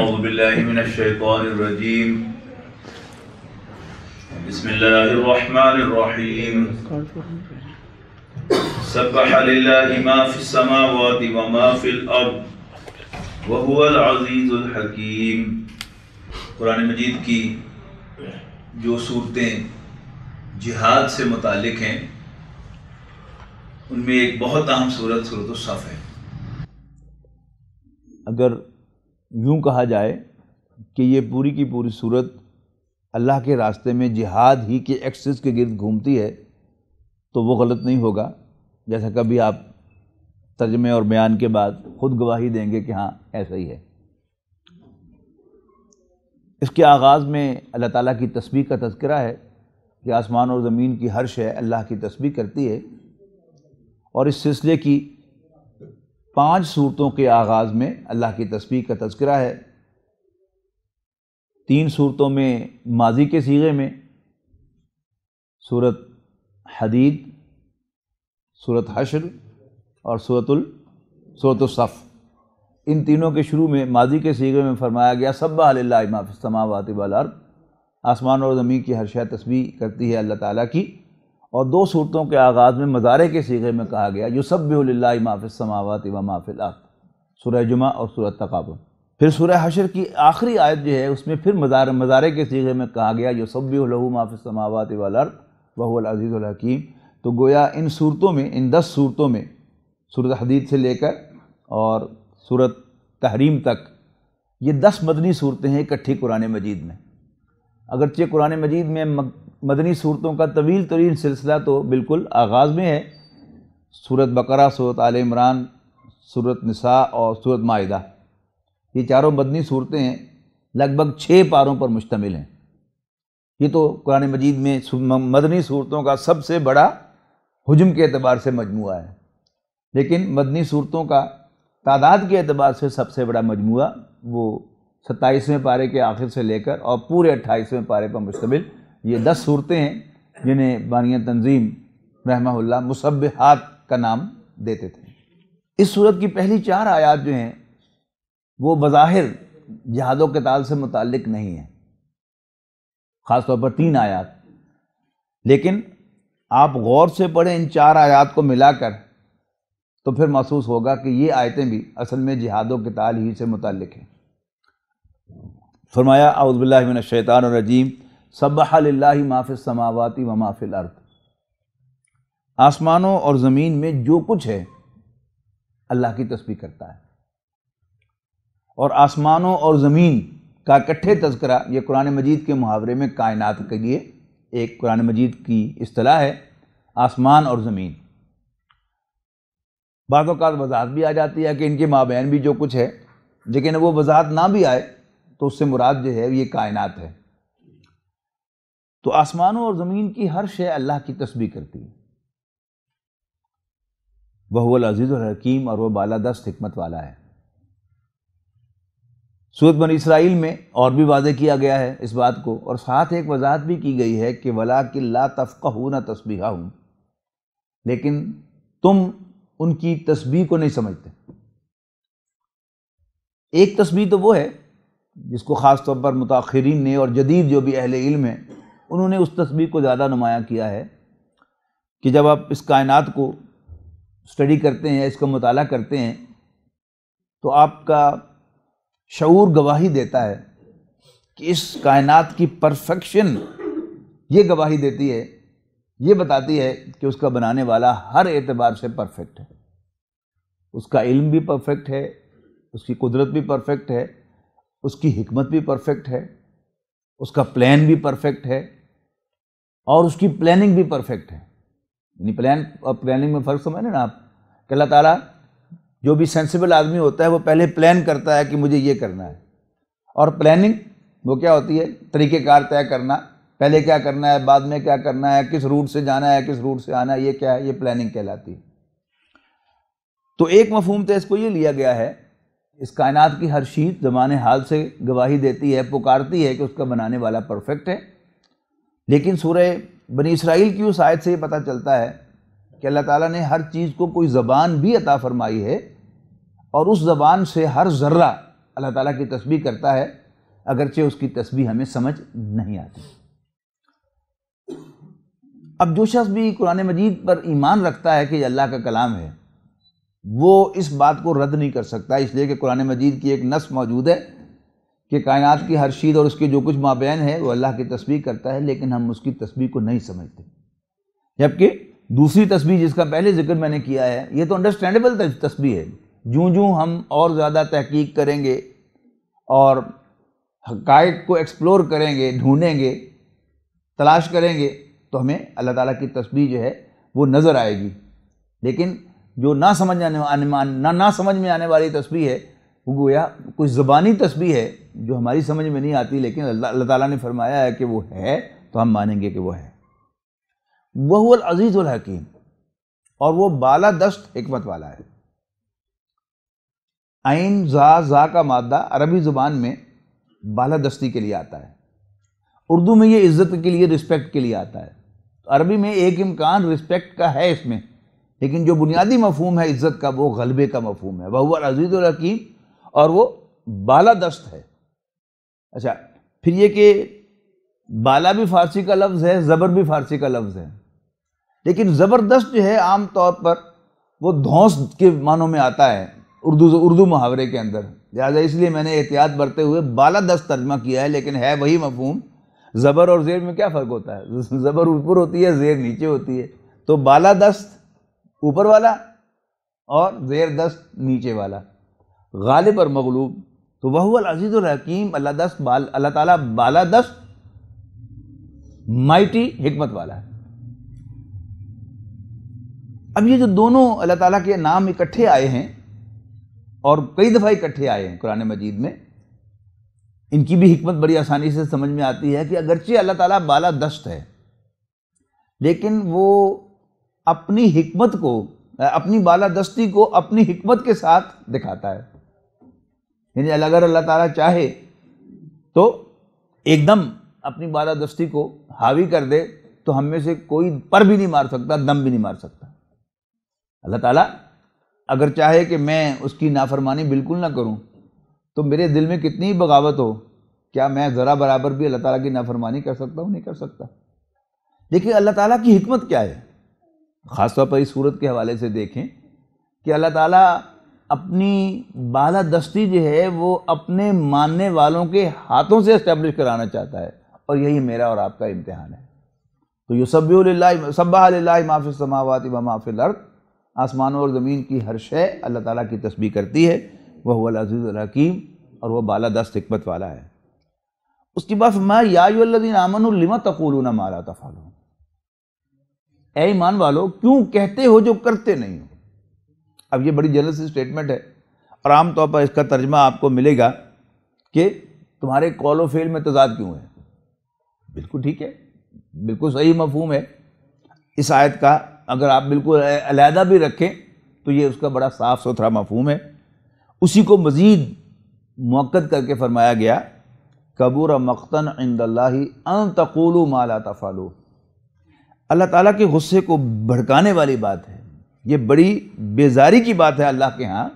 أعوذ بالله من الشيطان الرجيم بسم الله الرحمن الرحيم سبح لله ما في السماوات وما في الأرض وهو العزيز الحكيم۔ قرآن مجید کی جو صورتیں جہاد سے متعلق ہیں ان میں ایک بہت اہم صورت سورۃ الصف ہے۔ اگر یوں کہا جائے کہ یہ پوری کی پوری صورت اللہ کے راستے میں جہاد ہی کے ایکسس کے گرد گھومتی ہے تو وہ غلط نہیں ہوگا، جیسا کبھی آپ ترجمے اور بیان کے بعد خود گواہی دیں گے کہ ہاں ایسا ہی ہے۔ اس کے آغاز میں اللہ تعالیٰ کی تسبیح کا تذکرہ ہے کہ آسمان اور زمین کی ہر شے اللہ کی تسبیح کرتی ہے، اور اس سلسلے کی 5 صورتوں کے آغاز میں اللہ کی تسبیح کا تذکرہ ہے۔ 3 صورتوں میں ماضی کے صیغے میں، سورۃ حدید، سورۃ حشر اور سورۃ الصف، ان تینوں کے شروع میں ماضی کے صیغے میں فرمایا گیا سبح للہ ما فی السماوات والارض، آسمان اور زمین کی ہر شے تسبیح کرتی ہے اللہ تعالیٰ کی، اور 2 صورتوں کے آغاز میں مضارع کے صیغے میں کہا گیا یسبح للہ ما فی السماوات وما فی الارض، سورہ جمعہ اور سورہ تغابن۔ پھر سورہ حشر کی آخری آیت جو ہے اس میں پھر مضارع کے صیغے میں کہا گیا یسبح لہ ما فی السماوات والارض وہو العزیز الحکیم۔ تو گویا ان صورتوں میں، ان 10 صورتوں میں، سورۃ حدید سے لے کر اور سورۃ تحریم تک، یہ 10 مدنی صورتیں ہیں اکٹھی قرآن مجید میں۔ اگرچہ قرآن مجید میں مدنی صورتوں کا طویل ترین سلسلہ تو بالکل آغاز میں ہے، سورۃ بقرہ، سورۃ آل عمران، سورۃ نساء اور سورۃ مائدہ، یہ چاروں مدنی صورتیں ہیں، لگ بھگ 6 پاروں پر مشتمل ہیں۔ یہ تو قرآن مجید میں مدنی صورتوں کا سب سے بڑا حجم کے اعتبار سے مجموعہ ہے، لیکن مدنی صورتوں کا تعداد کے اعتبار سے سب سے بڑا مجموعہ وہ 27ویں پارے کے آخر سے لے کر اور پورے 28ویں پارے پر مشتمل یہ 10 صورتیں ہیں، جنہیں بانی تنظیم رحمہ اللہ مسبحات کا نام دیتے تھے۔ اس صورت کی پہلی 4 آیات جو ہیں وہ بظاہر جہاد و قتال سے متعلق نہیں ہیں، خاص طور پر 3 آیات، لیکن آپ غور سے پڑھیں ان 4 آیات کو ملا کر تو پھر محسوس ہوگا کہ یہ آیتیں بھی اصل میں جہاد و قتال ہی سے متعلق ہیں۔ فرمایا اعوذ باللہ من الشیطان الرجیم سبح للہ ما فی السماوات وما فی الارض، آسمانوں اور زمین میں جو کچھ ہے اللہ کی تسبیح کرتا ہے۔ اور آسمانوں اور زمین کا اکٹھے تذکرہ یہ قرآن مجید کے محاورے میں کائنات کے لیے ایک قرآن مجید کی اصطلاح ہے، آسمان اور زمین۔ بعض اوقات وضاحت بھی آ جاتی ہے کہ ان کے مابین بھی جو کچھ ہے، لیکن وہ وضاحت نہ بھی آئے تو اس سے مراد جو ہے یہ کائنات ہے۔ تو آسمانوں اور زمین کی ہر شے اللہ کی تسبیح کرتی ہے، وہو العزیز الحکیم، اور وہ بالادست حکمت والا ہے۔ سورۃ بنی اسرائیل میں اور بھی واضح کیا گیا ہے اس بات کو، اور ساتھ ایک وضاحت بھی کی گئی ہے کہ وَلَٰكِن لَا تَفْقَهُونَ تَسْبِيحَهُمْ، لیکن تم ان کی تسبیح کو نہیں سمجھتے۔ ایک تسبیح تو وہ ہے جس کو خاص طور پر متاخرین نے اور جدید جو بھی اہل علم ہیں انہوں نے اس تسبیح کو زیادہ نمایاں کیا ہے کہ جب آپ اس کائنات کو اسٹڈی کرتے ہیں، اس کا مطالعہ کرتے ہیں، تو آپ کا شعور گواہی دیتا ہے کہ اس کائنات کی پرفیکشن یہ گواہی دیتی ہے، یہ بتاتی ہے کہ اس کا بنانے والا ہر اعتبار سے پرفیکٹ ہے، اس کا علم بھی پرفیکٹ ہے، اس کی قدرت بھی پرفیکٹ ہے، اس کی حکمت بھی پرفیکٹ ہے، اس کا پلان بھی پرفیکٹ ہے، اور اس کی پلاننگ بھی پرفیکٹ ہے۔ یعنی پلان اور پلاننگ میں فرق سمجھیں نا آپ، کہ اللہ تعالیٰ جو بھی سینسیبل آدمی ہوتا ہے وہ پہلے پلان کرتا ہے کہ مجھے یہ کرنا ہے، اور پلاننگ وہ کیا ہوتی ہے؟ طریقہ کار طے کرنا، پہلے کیا کرنا ہے، بعد میں کیا کرنا ہے، کس روٹ سے جانا ہے، کس روٹ سے آنا ہے، یہ کیا ہے؟ یہ پلاننگ کہلاتی ہے۔ تو ایک مفہوم تو اس کو یہ لیا گیا ہے، اس کائنات کی ہر چیز زمان حال سے گواہی دیتی ہے، پکارتی ہے کہ اس کا بنانے والا پرفیکٹ ہے۔ لیکن سورہ بنی اسرائیل کی اس آیت سے یہ پتہ چلتا ہے کہ اللہ تعالیٰ نے ہر چیز کو کوئی زبان بھی عطا فرمائی ہے، اور اس زبان سے ہر ذرہ اللہ تعالیٰ کی تسبیح کرتا ہے اگرچہ اس کی تسبیح ہمیں سمجھ نہیں آتی۔ اب جو شخص بھی قرآن مجید پر ایمان رکھتا ہے کہ یہ اللہ کا کلام ہے، وہ اس بات کو رد نہیں کر سکتا، اس لیے کہ قرآن مجید کی ایک نص موجود ہے کہ کائنات کی ہر چیز اور اس کے جو کچھ مابین ہے وہ اللہ کی تسبیح کرتا ہے، لیکن ہم اس کی تسبیح کو نہیں سمجھتے۔ جبکہ دوسری تسبیح جس کا پہلے ذکر میں نے کیا ہے، یہ تو انڈرسٹینڈیبل تسبیح ہے۔ جوں ہم اور زیادہ تحقیق کریں گے اور حقائق کو ایکسپلور کریں گے، ڈھونڈیں گے، تلاش کریں گے، تو ہمیں اللہ تعالیٰ کی تسبیح جو ہے وہ نظر آئے گی۔ لیکن جو نہ سمجھ میں آنے والی تسبیح ہے، وہ گویا کوئی زبانی تسبیح ہے جو ہماری سمجھ میں نہیں آتی، لیکن اللہ تعالیٰ نے فرمایا ہے کہ وہ ہے تو ہم مانیں گے کہ وہ ہے۔ وَهُوَ الْعَزِيزُ الْحَكِيمُ، اور وہ بالادست حکمت والا ہے۔ عین زا کا مادہ عربی زبان میں بالادستی کے لیے آتا ہے، اردو میں یہ عزت کے لیے، رسپیکٹ کے لیے آتا ہے۔ عربی میں ایک امکان رسپیکٹ کا ہے اس میں، لیکن جو بنیادی مفہوم ہے عزت کا وہ غلبے کا مفہوم ہے۔ وَهُوَ الْعَزِيزُ الْحَكِيمُ، اور وہ بالادست ہے۔ اچھا، پھر یہ کہ بالا بھی فارسی کا لفظ ہے، زبر بھی فارسی کا لفظ ہے، لیکن زبردست جو ہے عام طور پر وہ دھونس کے معنوں میں آتا ہے اردو محاورے کے اندر، لہٰذا اس لیے میں نے احتیاط برتے ہوئے بالادست ترجمہ کیا ہے، لیکن ہے وہی مفہوم۔ زبر اور زیر میں کیا فرق ہوتا ہے؟ زبر اوپر ہوتی ہے، زیر نیچے ہوتی ہے، تو بالادست اوپر والا اور زیر دست نیچے والا، غالب اور مغلوب۔ تو وَهُوَ الْعَزِيزُ الْحَكِيمُ، اللہ تعالیٰ بالادست، مائٹی، حکمت والا ہے۔ اب یہ جو دونوں اللہ تعالیٰ کے نام اکٹھے آئے ہیں اور کئی دفعہ اکٹھے آئے ہیں قرآن مجید میں، ان کی بھی حکمت بڑی آسانی سے سمجھ میں آتی ہے کہ اگرچہ اللہ تعالیٰ بالادست ہے، لیکن وہ اپنی حکمت کو، اپنی بالادستی کو اپنی حکمت کے ساتھ دکھاتا ہے۔ یعنی اگر اللہ تعالیٰ چاہے تو ایک دم اپنی بالادستی کو حاوی کر دے تو ہم میں سے کوئی پر بھی نہیں مار سکتا، دم بھی نہیں مار سکتا۔ اللہ تعالیٰ اگر چاہے کہ میں اس کی نافرمانی بالکل نہ کروں تو میرے دل میں کتنی بغاوت ہو، کیا میں ذرا برابر بھی اللہ تعالیٰ کی نافرمانی کر سکتا ہوں؟ نہیں کر سکتا۔ لیکن اللہ تعالیٰ کی حکمت کیا ہے؟ خاص طور پر اس صورت کے حوالے سے دیکھیں کہ اللہ تعالیٰ اپنی بالادستی جو ہے وہ اپنے ماننے والوں کے ہاتھوں سے اسٹیبلش کرانا چاہتا ہے، اور یہی میرا اور آپ کا امتحان ہے۔ تو سبح للہ ما فی السماوات و ما فی الارض، آسمانوں اور زمین کی ہر شے اللہ تعالیٰ کی تسبیح کرتی ہے۔ وَهُوَ الْعَزِيزُ الْحَكِيمُ، اور وہ بالادست حکمت والا ہے۔ اس کے بعد فرمایا یا ایھا الذین آمنوا لم تقولون ما لا تفعلون، اے ایمان والو کیوں کہتے ہو جو کرتے نہیں ہو۔ اب یہ بڑی جنرل سی اسٹیٹمنٹ ہے، اور عام طور پر اس کا ترجمہ آپ کو ملے گا کہ تمہارے قول و فعل میں تضاد کیوں ہے۔ بالکل ٹھیک ہے، بالکل صحیح مفہوم ہے اس آیت کا، اگر آپ بالکل علیحدہ بھی رکھیں تو یہ اس کا بڑا صاف ستھرا مفہوم ہے۔ اسی کو مزید مؤکد کر کے فرمایا گیا کبر مقتا عند اللہ ان تقولوا ما لا تفعلون، اللہ تعالیٰ کے غصے کو بھڑکانے والی بات ہے، یہ بڑی بیزاری کی بات ہے اللہ کے ہاں،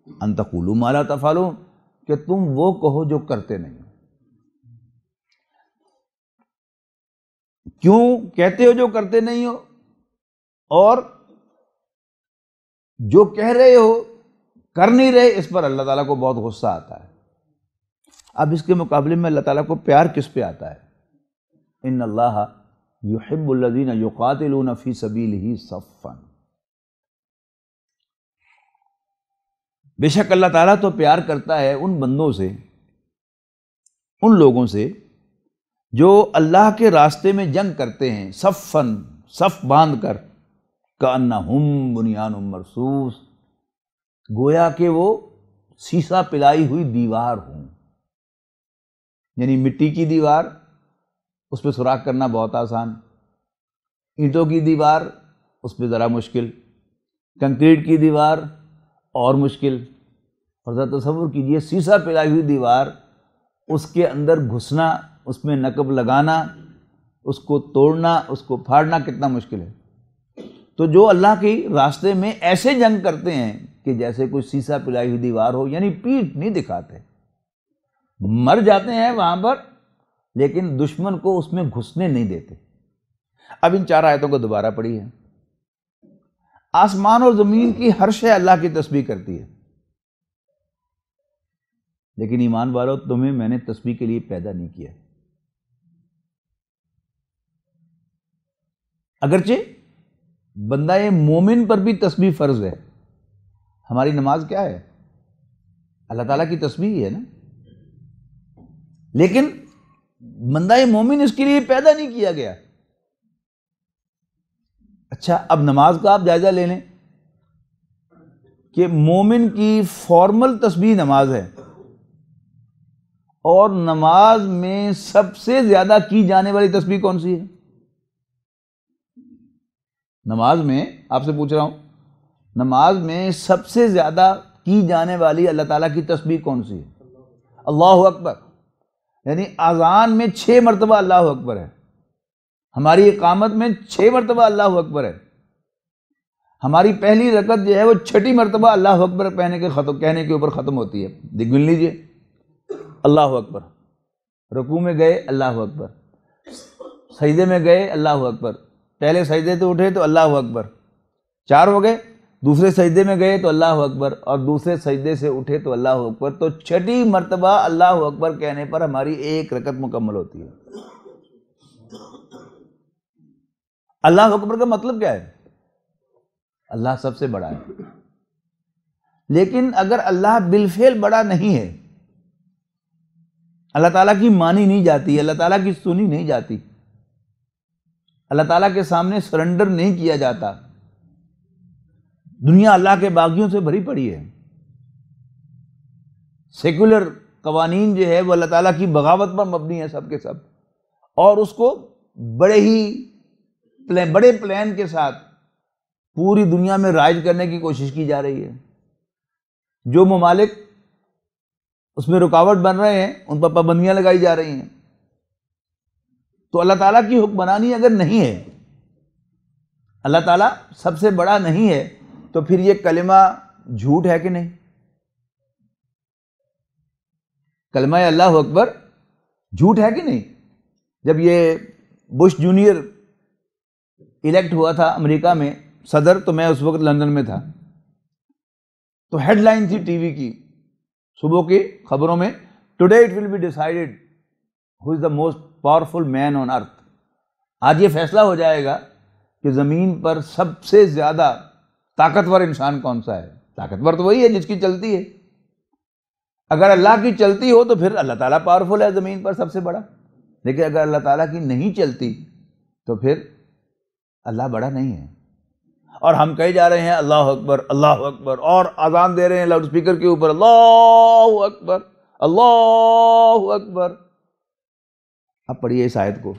ان تقولوا ما لا تفعلون، کہ تم وہ کہو جو کرتے نہیں۔ کیوں کہتے ہو جو کرتے نہیں ہو، اور جو کہہ رہے ہو کر نہیں رہے، اس پر اللہ تعالیٰ کو بہت غصہ آتا ہے۔ اب اس کے مقابلے میں اللہ تعالیٰ کو پیار کس پہ آتا ہے؟ ان اللہ یحب الذین یقاتلون فی سبیلہ صفا، بے شک اللہ تعالیٰ تو پیار کرتا ہے ان بندوں سے، ان لوگوں سے جو اللہ کے راستے میں جنگ کرتے ہیں، صفاً، صف باندھ کر، کأنہم بنیان مرصوص، گویا کہ وہ سیسا پلائی ہوئی دیوار ہوں۔ یعنی مٹی کی دیوار، اس پہ سوراخ کرنا بہت آسان، اینٹوں کی دیوار اس پہ ذرا مشکل، کنکریٹ کی دیوار اور مشکل، اور ذرا تصور کیجئے سیسا پلائی ہوئی دیوار، اس کے اندر گھسنا، اس میں نقب لگانا، اس کو توڑنا، اس کو پھاڑنا کتنا مشکل ہے۔ تو جو اللہ کے راستے میں ایسے جنگ کرتے ہیں کہ جیسے کوئی سیسا پلائی ہوئی دیوار ہو، یعنی پیٹھ نہیں دکھاتے، مر جاتے ہیں وہاں پر، لیکن دشمن کو اس میں گھسنے نہیں دیتے۔ اب ان 4 آیتوں کو دوبارہ پڑھی ہے۔ آسمان اور زمین کی ہر شے اللہ کی تسبیح کرتی ہے، لیکن ایمان والو تمہیں میں نے تسبیح کے لیے پیدا نہیں کیا۔ اگرچہ بندہ مومن پر بھی تسبیح فرض ہے۔ ہماری نماز کیا ہے؟ اللہ تعالیٰ کی تسبیح ہی ہے نا، لیکن بندہ مومن اس کے لیے پیدا نہیں کیا گیا۔ اچھا، اب نماز کا آپ جائزہ لے لیں کہ مومن کی فارمل تسبیح نماز ہے، اور نماز میں سب سے زیادہ کی جانے والی تسبیح کون سی ہے؟ نماز میں آپ سے پوچھ رہا ہوں، نماز میں سب سے زیادہ کی جانے والی اللہ تعالیٰ کی تسبیح کون سی ہے؟ اللہ اکبر، یعنی اذان میں 6 مرتبہ اللہ اکبر ہے، ہماری اقامت میں 6 مرتبہ اللہ اکبر ہے، ہماری پہلی رکعت جو ہے وہ 6 مرتبہ اللہ اکبر کہنے کے اوپر ختم ہوتی ہے۔ گن لیجئے، اللہ اکبر، رکوع میں گئے اللہ اکبر، سجدے میں گئے اللہ اکبر، پہلے سجدے سے اٹھے تو اللہ اکبر، 4 ہو گئے، دوسرے سجدے میں گئے تو اللہ اکبر، اور دوسرے سجدے سے اٹھے تو اللہ اکبر، تو 6 مرتبہ اللہ اکبر کہنے پر ہماری 1 رکعت مکمل ہوتی ہے۔ اللہ اکبر کا مطلب کیا ہے؟ اللہ سب سے بڑا ہے، لیکن اگر اللہ بالفعل بڑا نہیں ہے، اللہ تعالیٰ کی مانی نہیں جاتی، اللہ تعالیٰ کی سنی نہیں جاتی، اللہ تعالیٰ کے سامنے سرنڈر نہیں کیا جاتا، دنیا اللہ کے باغیوں سے بھری پڑی ہے، سیکولر قوانین جو ہے وہ اللہ تعالیٰ کی بغاوت پر مبنی ہے سب کے سب، اور اس کو بڑے پلان کے ساتھ پوری دنیا میں رائج کرنے کی کوشش کی جا رہی ہے۔ جو ممالک اس میں رکاوٹ بن رہے ہیں ان پر پابندیاں لگائی جا رہی ہیں۔ تو اللہ تعالیٰ کی حکمرانی اگر نہیں ہے، اللہ تعالیٰ سب سے بڑا نہیں ہے، تو پھر یہ کلمہ جھوٹ ہے کہ نہیں؟ کلمہ اللہ اکبر جھوٹ ہے کہ نہیں؟ جب یہ بش جونیئر الیکٹ ہوا تھا امریکہ میں صدر، تو میں اس وقت لندن میں تھا، تو ہیڈ لائن تھی ٹی وی کی صبح کی خبروں میں، today it will be decided who is the most powerful man on earth. آج یہ فیصلہ ہو جائے گا کہ زمین پر سب سے زیادہ طاقتور انسان کون سا ہے۔ طاقتور تو وہی ہے جس کی چلتی ہے۔ اگر اللہ کی چلتی ہو تو پھر اللہ تعالیٰ پاورفل ہے زمین پر سب سے بڑا، لیکن اگر اللہ تعالیٰ کی نہیں چلتی تو پھر اللہ بڑا نہیں ہے۔ اور ہم کہے جا رہے ہیں اللہ اکبر اللہ اکبر، اور اذان دے رہے ہیں لاؤڈ اسپیکر کے اوپر اللہ اکبر اللہ اکبر۔ اب پڑھیے اس آیت کو،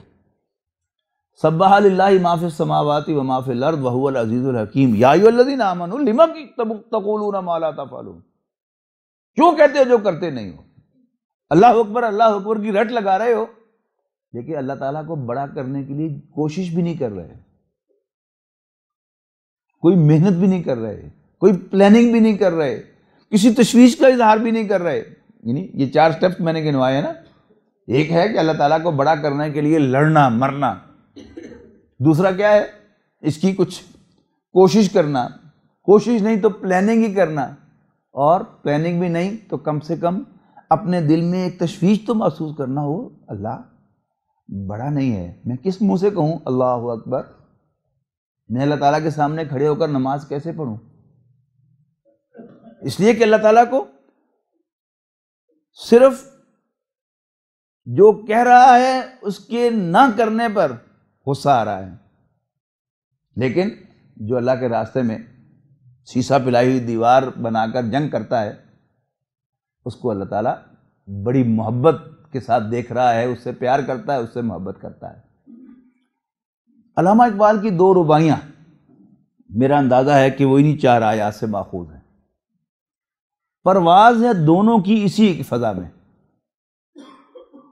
سبح للہ ما فی السماوات و ما فی الارض وہو العزیز الحکیم یا ایھا الذین آمنوا لم تقولون ما لا تفعلون۔ کیوں کہتے ہو جو کرتے نہیں ہو؟ اللہ اکبر کی رٹ لگا رہے ہو، لیکن اللہ تعالیٰ کو بڑا کرنے کے لیے کوشش بھی نہیں کر رہے، کوئی محنت بھی نہیں کر رہے، کوئی پلاننگ بھی نہیں کر رہے، کسی تشویش کا اظہار بھی نہیں کر رہے۔ یعنی یہ 4 سٹیپس میں نے گنوائے ہیں نا، ایک ہے کہ اللہ تعالیٰ کو بڑا کرنے کے لیے لڑنا مرنا، دوسرا کیا ہے اس کی کچھ کوشش کرنا، کوشش نہیں تو پلاننگ ہی کرنا، اور پلاننگ بھی نہیں تو کم سے کم اپنے دل میں ایک تشویش تو محسوس کرنا ہو، اللہ بڑا نہیں ہے، میں کس منہ سے کہوں اللہ اکبر؟ میں اللہ تعالیٰ کے سامنے کھڑے ہو کر نماز کیسے پڑھوں؟ اس لیے کہ اللہ تعالیٰ کو صرف جو کہہ رہا ہے اس کے نہ کرنے پر غصہ آ رہا ہے، لیکن جو اللہ کے راستے میں سیسا پلائی ہوئی دیوار بنا کر جنگ کرتا ہے، اس کو اللہ تعالیٰ بڑی محبت کے ساتھ دیکھ رہا ہے، اس سے پیار کرتا ہے، اس سے محبت کرتا ہے۔ علامہ اقبال کی 2 رباعیاں میرا اندازہ ہے کہ وہ انہی 4 آیات سے ماخوذ ہیں۔ پرواز ہے دونوں کی اسی ایک فضا میں،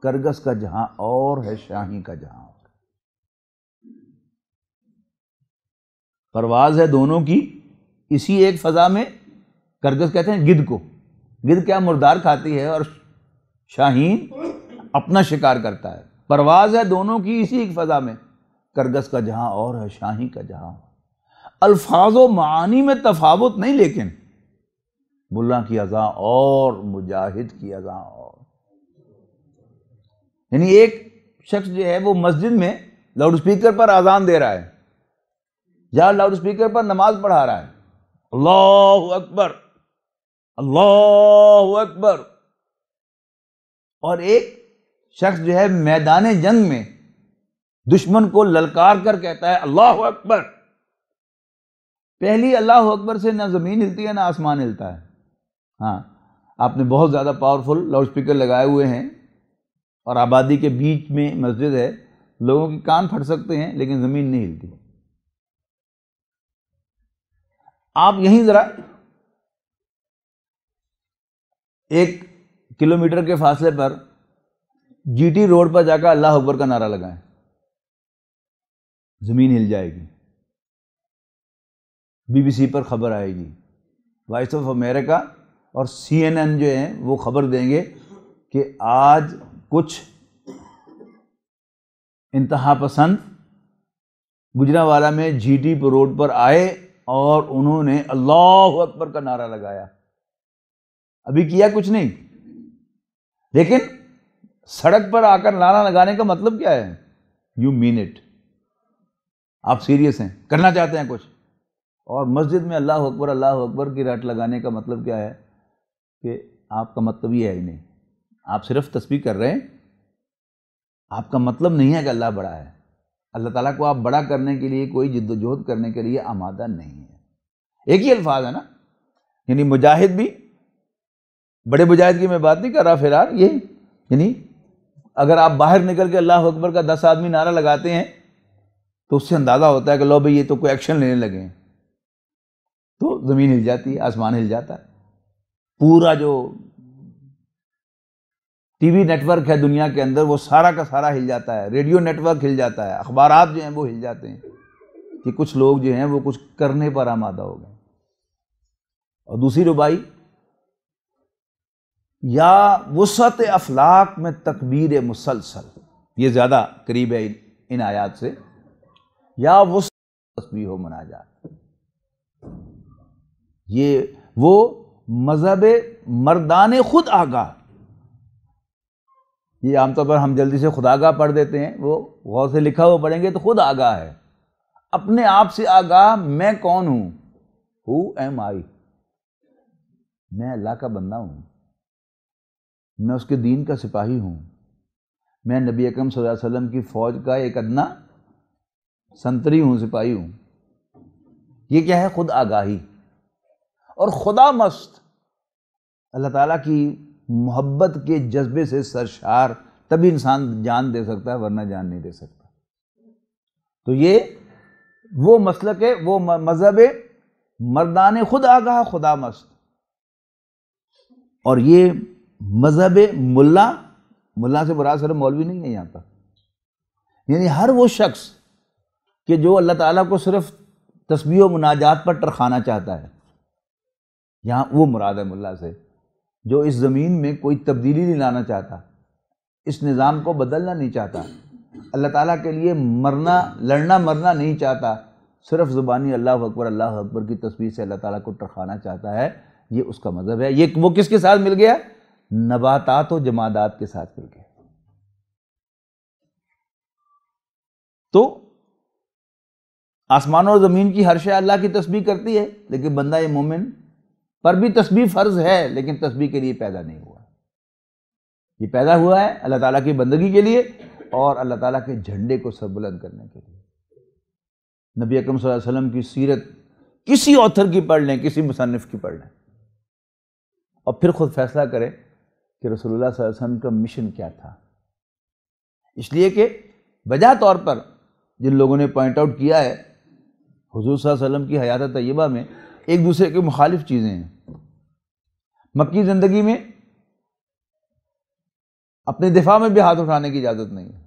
کرگس کا جہاں اور ہے شاہی کا جہاں اور۔ پرواز ہے دونوں کی اسی ایک فضا میں، کرگس کہتے ہیں گدھ کو، گدھ کیا مردار کھاتی ہے اور شاہین اپنا شکار کرتا ہے، پرواز ہے دونوں کی اسی ایک فضا میں، کرگس کا جہاں اور ہے شاہین کا جہاں۔ الفاظ و معانی میں تفاوت نہیں، لیکن ملا کی اذاں اور مجاہد کی اذاں اور، یعنی ایک شخص جو ہے وہ مسجد میں لاؤڈ سپیکر پر اذان دے رہا ہے یا لاؤڈ سپیکر پر نماز پڑھا رہا ہے، اللہ اکبر اللہ اکبر، اور ایک شخص جو ہے میدان جنگ میں دشمن کو للکار کر کہتا ہے اللہ اکبر۔ پہلی اللہ اکبر سے نہ زمین ہلتی ہے نہ آسمان ہلتا ہے۔ ہاں، آپ نے بہت زیادہ پاورفل لاؤڈ سپیکر لگائے ہوئے ہیں اور آبادی کے بیچ میں مسجد ہے، لوگوں کے کان پھٹ سکتے ہیں لیکن زمین نہیں ہلتی۔ آپ یہیں ذرا 1 کلومیٹر کے فاصلے پر جی ٹی روڈ پر جا کر اللہ اکبر کا نعرہ لگائیں، زمین ہل جائے گی، بی بی سی پر خبر آئے گی، وائس آف امریکہ اور CNN جو ہیں وہ خبر دیں گے کہ آج کچھ انتہا پسند گجرانوالہ میں جی ٹی روڈ پر آئے اور انہوں نے اللہ اکبر کا نعرہ لگایا۔ ابھی کیا کچھ نہیں، لیکن سڑک پر آ کر نعرہ لگانے کا مطلب کیا ہے؟ یو مین اٹ، آپ سیریس ہیں، کرنا چاہتے ہیں کچھ۔ اور مسجد میں اللہ اکبر کی رٹ لگانے کا مطلب کیا ہے کہ آپ کا مطلب یہ ہے ہی نہیں، آپ صرف تسبیح کر رہے ہیں، آپ کا مطلب نہیں ہے کہ اللہ بڑا ہے، اللہ تعالیٰ کو آپ بڑا کرنے کے لیے کوئی جد و جہد کرنے کے لیے آمادہ نہیں ہے۔ ایک ہی الفاظ ہے نا، یعنی مجاہد بھی، بڑے مجاہد کی میں بات نہیں کر رہا فی الحال، یہ یعنی اگر آپ باہر نکل کے اللہ اکبر کا 10 آدمی نعرہ لگاتے ہیں تو اس سے اندازہ ہوتا ہے کہ لو بھئی یہ تو کوئی ایکشن لینے لگے ہیں، تو زمین ہل جاتی ہے، آسمان ہل جاتا ہے، پورا جو ٹی وی نیٹ ورک ہے دنیا کے اندر وہ سارا کا سارا ہل جاتا ہے، ریڈیو نیٹ ورک ہل جاتا ہے، اخبارات جو ہیں وہ ہل جاتے ہیں کہ کچھ لوگ جو ہیں وہ کچھ کرنے پر آمادہ ہو گئے۔ اور دوسری ربائی، یا وسعت افلاک میں تکبیر مسلسل، یہ زیادہ قریب ہے ان آیات سے، یا وسعت تسبیح و مناجات، یہ وہ مذہب مردان خود آگاہ، یہ عام طور پر ہم جلدی سے خود آگاہ پڑھ دیتے ہیں، وہ غور سے لکھا ہوا پڑھیں گے تو خود آگاہ ہے، اپنے آپ سے آگاہ، میں کون ہوں، ہو ایم آئی، میں اللہ کا بندہ ہوں، میں اس کے دین کا سپاہی ہوں، میں نبی اکرم صلی اللہ علیہ وسلم کی فوج کا ایک ادنا سنتری ہوں، سپاہی ہوں۔ یہ کیا ہے؟ خود آگاہی اور خدا مست، اللہ تعالیٰ کی محبت کے جذبے سے سرشار، تبھی انسان جان دے سکتا ہے ورنہ جان نہیں دے سکتا۔ تو یہ وہ مسلک ہے، وہ مذہب مردان خود آگاہ خدا مست، اور یہ مذہب ملا سے مراد صرف مولوی نہیں ہے یہاں پر، یعنی ہر وہ شخص کہ جو اللہ تعالیٰ کو صرف تسبیح و مناجات پر ٹرخانا چاہتا ہے، یہاں وہ مراد ہے ملا سے، جو اس زمین میں کوئی تبدیلی نہیں لانا چاہتا، اس نظام کو بدلنا نہیں چاہتا، اللہ تعالیٰ کے لیے لڑنا مرنا نہیں چاہتا، صرف زبانی اللہ اکبر کی تسبیح سے اللہ تعالیٰ کو ٹرخانا چاہتا ہے، یہ اس کا مذہب ہے۔ یہ وہ کس کے ساتھ مل گیا؟ نباتات و جمادات کے ساتھ مل گیا۔ تو آسمان اور زمین کی ہر شے اللہ کی تسبیح کرتی ہے، لیکن بندہ مومن پر بھی تسبیح فرض ہے، لیکن تسبیح کے لیے پیدا نہیں ہوا، یہ پیدا ہوا ہے اللہ تعالیٰ کی بندگی کے لیے اور اللہ تعالیٰ کے جھنڈے کو سربلند کرنے کے لیے۔ نبی اکرم صلی اللہ علیہ وسلم کی سیرت کسی آتھر کی پڑھ لیں، کسی مصنف کی پڑھ لیں، اور پھر خود فیصلہ کریں کہ رسول اللہ صلی اللہ علیہ وسلم کا مشن کیا تھا۔ اس لیے کہ وجہ طور پر جن لوگوں نے پوائنٹ آؤٹ کیا ہے، حضور صلی اللہ علیہ وسلم کی حیات طیبہ میں ایک دوسرے کے مخالف چیزیں ہیں۔ مکی زندگی میں اپنے دفاع میں بھی ہاتھ اٹھانے کی اجازت نہیں ہے،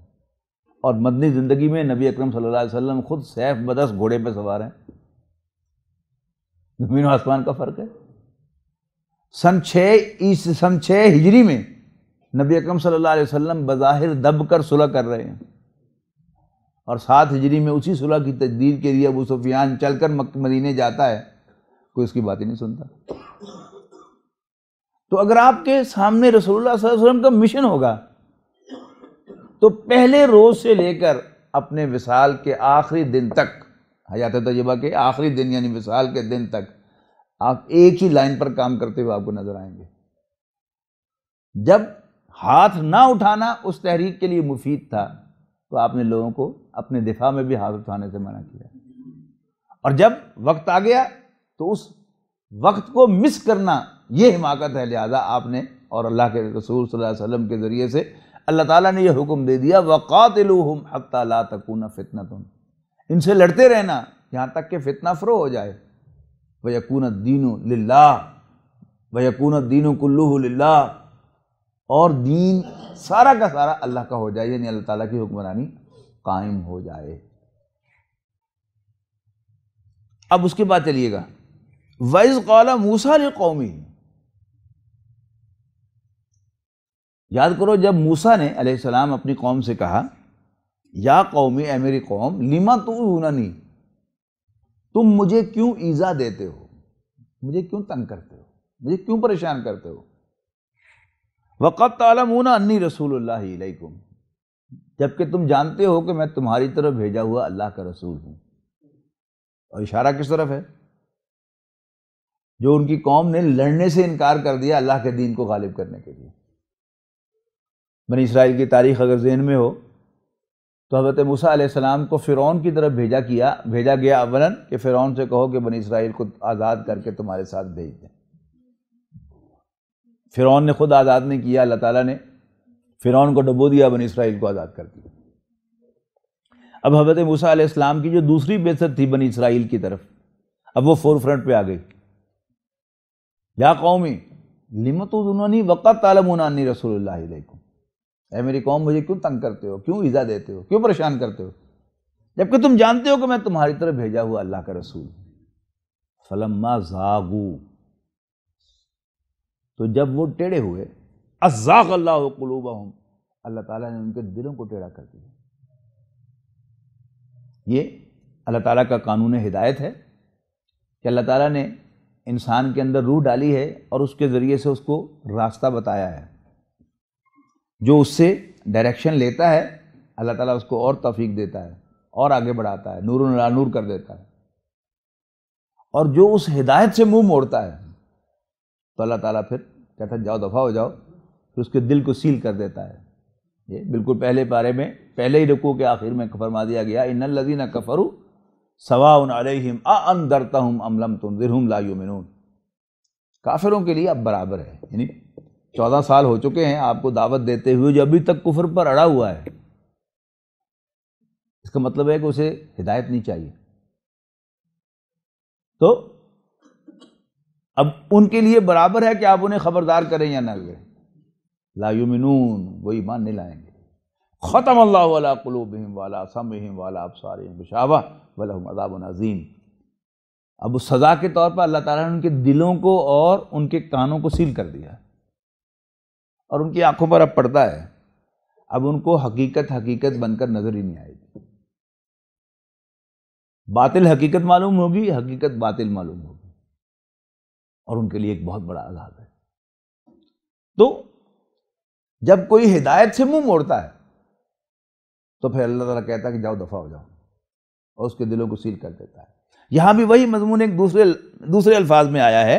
اور مدنی زندگی میں نبی اکرم صلی اللہ علیہ وسلم خود سیف بدست گھوڑے پہ سوار ہیں، زمین و آسمان کا فرق ہے۔ سن 6 ہجری میں نبی اکرم صلی اللہ علیہ وسلم بظاہر دب کر صلح کر رہے ہیں، اور 7 ہجری میں اسی صلح کی تجدید کے لیے ابو سفیان چل کر مدینے جاتا ہے، کوئی اس کی بات ہی نہیں سنتا۔ تو اگر آپ کے سامنے رسول اللہ صلی اللہ علیہ وسلم کا مشن ہوگا تو پہلے روز سے لے کر اپنے وصال کے آخری دن تک، حیات طیبہ کے آخری دن یعنی وصال کے دن تک، آپ ایک ہی لائن پر کام کرتے ہوئے آپ کو نظر آئیں گے۔ جب ہاتھ نہ اٹھانا اس تحریک کے لیے مفید تھا تو آپ نے لوگوں کو اپنے دفاع میں بھی ہاتھ اٹھانے سے منع کیا، اور جب وقت آ گیا تو اس وقت کو مس کرنا یہ حماقت ہے، لہذا آپ نے اور اللہ کے رسول صلی اللہ علیہ وسلم کے ذریعے سے اللہ تعالیٰ نے یہ حکم دے دیا وَقَاتِلُوهُمْ حَتَّى لَا تَكُونَ فِتْنَةٌ، ان سے لڑتے رہنا یہاں تک کہ فتنہ فروغ ہو جائے، وَيَكُونَ الدِّينُ لِلَّهِ وَيَكُونَ الدِّينُ كُلُّهُ لِلَّهِ، اور دین سارا کا سارا اللہ کا ہو جائے، یعنی اللہ تعالیٰ کی حکمرانی قائم ہو جائے۔ اب اس کے بعد چلیے گا، وَإِذْ قَالَ مُوسَىٰ لِقَوْمِهِ، یاد کرو جب موسیٰ نے علیہ السلام اپنی قوم سے کہا یا قومی، اے میری قوم، لِمَ تُؤْذُونَنِی، تم مجھے کیوں ایذا دیتے ہو، مجھے کیوں تنگ کرتے ہو، مجھے کیوں پریشان کرتے ہو، وَقَدْ تَعْلَمُونَ أَنِّی رَسُولُ اللَّهِ إِلَيْکُمْ، جبکہ تم جانتے ہو کہ میں تمہاری طرف بھیجا ہوا اللہ کا رسول ہوں۔ اور اشارہ کس طرف ہے؟ جو ان کی قوم نے لڑنے سے انکار کر دیا اللہ کے دین کو غالب کرنے کے لیے۔ بنی اسرائیل کی تاریخ اگر ذہن میں ہو تو حضرت موسیٰ علیہ السلام کو فرعون کی طرف بھیجا گیا اولاً کہ فرعون سے کہو کہ بنی اسرائیل کو آزاد کر کے تمہارے ساتھ بھیج دیں۔ فرعون نے خود آزاد نہیں کیا، اللہ تعالیٰ نے فرعون کو ڈبو دیا، بنی اسرائیل کو آزاد کر دیا۔ اب حضرت موسیٰ علیہ السلام کی جو دوسری بعثت تھی بنی اسرائیل کی طرف، اب وہ فور فرنٹ پہ آ گئی۔ یا قومی لِمَ تُؤْذُونَنِی وَقَدْ تَعْلَمُونَ أَنِّی رَسُولُ اللَّهِ إِلَیکُم، اے میری قوم مجھے کیوں تنگ کرتے ہو، کیوں ایذا دیتے ہو، کیوں پریشان کرتے ہو، جبکہ تم جانتے ہو کہ میں تمہاری طرف بھیجا ہوا اللہ کا رسول ہوں۔ فَلَمَّا زَاغُوا، تو جب وہ ٹیڑے ہوئے، أَزَّاغَ اللَّهُ قُلُوبَهُمْ، اللہ تعالیٰ نے ان کے دلوں کو ٹیڑھا کر دیا۔ یہ اللہ تعالیٰ کا قانون ہدایت ہے کہ اللہ تعالیٰ نے انسان کے اندر روح ڈالی ہے اور اس کے ذریعے سے اس کو راستہ بتایا ہے، جو اس سے ڈائریکشن لیتا ہے اللہ تعالیٰ اس کو اور توفیق دیتا ہے اور آگے بڑھاتا ہے، نور علی نور کر دیتا ہے، اور جو اس ہدایت سے منہ موڑتا ہے تو اللہ تعالیٰ پھر کہتا ہے جاؤ دفعہ ہو جاؤ، پھر اس کے دل کو سیل کر دیتا ہے۔ یہ بالکل پہلے پارے میں پہلے ہی رکوع کے آخر میں فرما دیا گیا ان الذین کفروا سواء علیہم اانذرتہم ام لم تنذرہم لا یؤمنون، کافروں کے لیے اب برابر ہے، یعنی 14 سال ہو چکے ہیں آپ کو دعوت دیتے ہوئے، جو ابھی تک کفر پر اڑا ہوا ہے، اس کا مطلب ہے کہ اسے ہدایت نہیں چاہیے۔ تو اب ان کے لیے برابر ہے کہ آپ انہیں خبردار کریں یا نہ کریں، لا یؤمنون، وہ ایمان نہیں لائیں گے۔ ختم اللہ علی قلوبہم وعلی سمعہم وعلی ابصارہم غشاوہ ولہم عذاب عظیم، اب اس سزا کے طور پر اللہ تعالیٰ نے ان کے دلوں کو اور ان کے کانوں کو سیل کر دیا اور ان کی آنکھوں پر اب پردہ ہے، اب ان کو حقیقت بن کر نظر ہی نہیں آئے گی، باطل حقیقت معلوم ہوگی، حقیقت باطل معلوم ہوگی، اور ان کے لیے ایک بہت بڑا عذاب ہے۔ تو جب کوئی ہدایت سے منہ موڑتا ہے تو پھر اللہ تعالیٰ کہتا ہے کہ جاؤ دفعہ ہو جاؤ، اور اس کے دلوں کو سیل کر دیتا ہے۔ یہاں بھی وہی مضمون ایک دوسرے الفاظ میں آیا ہے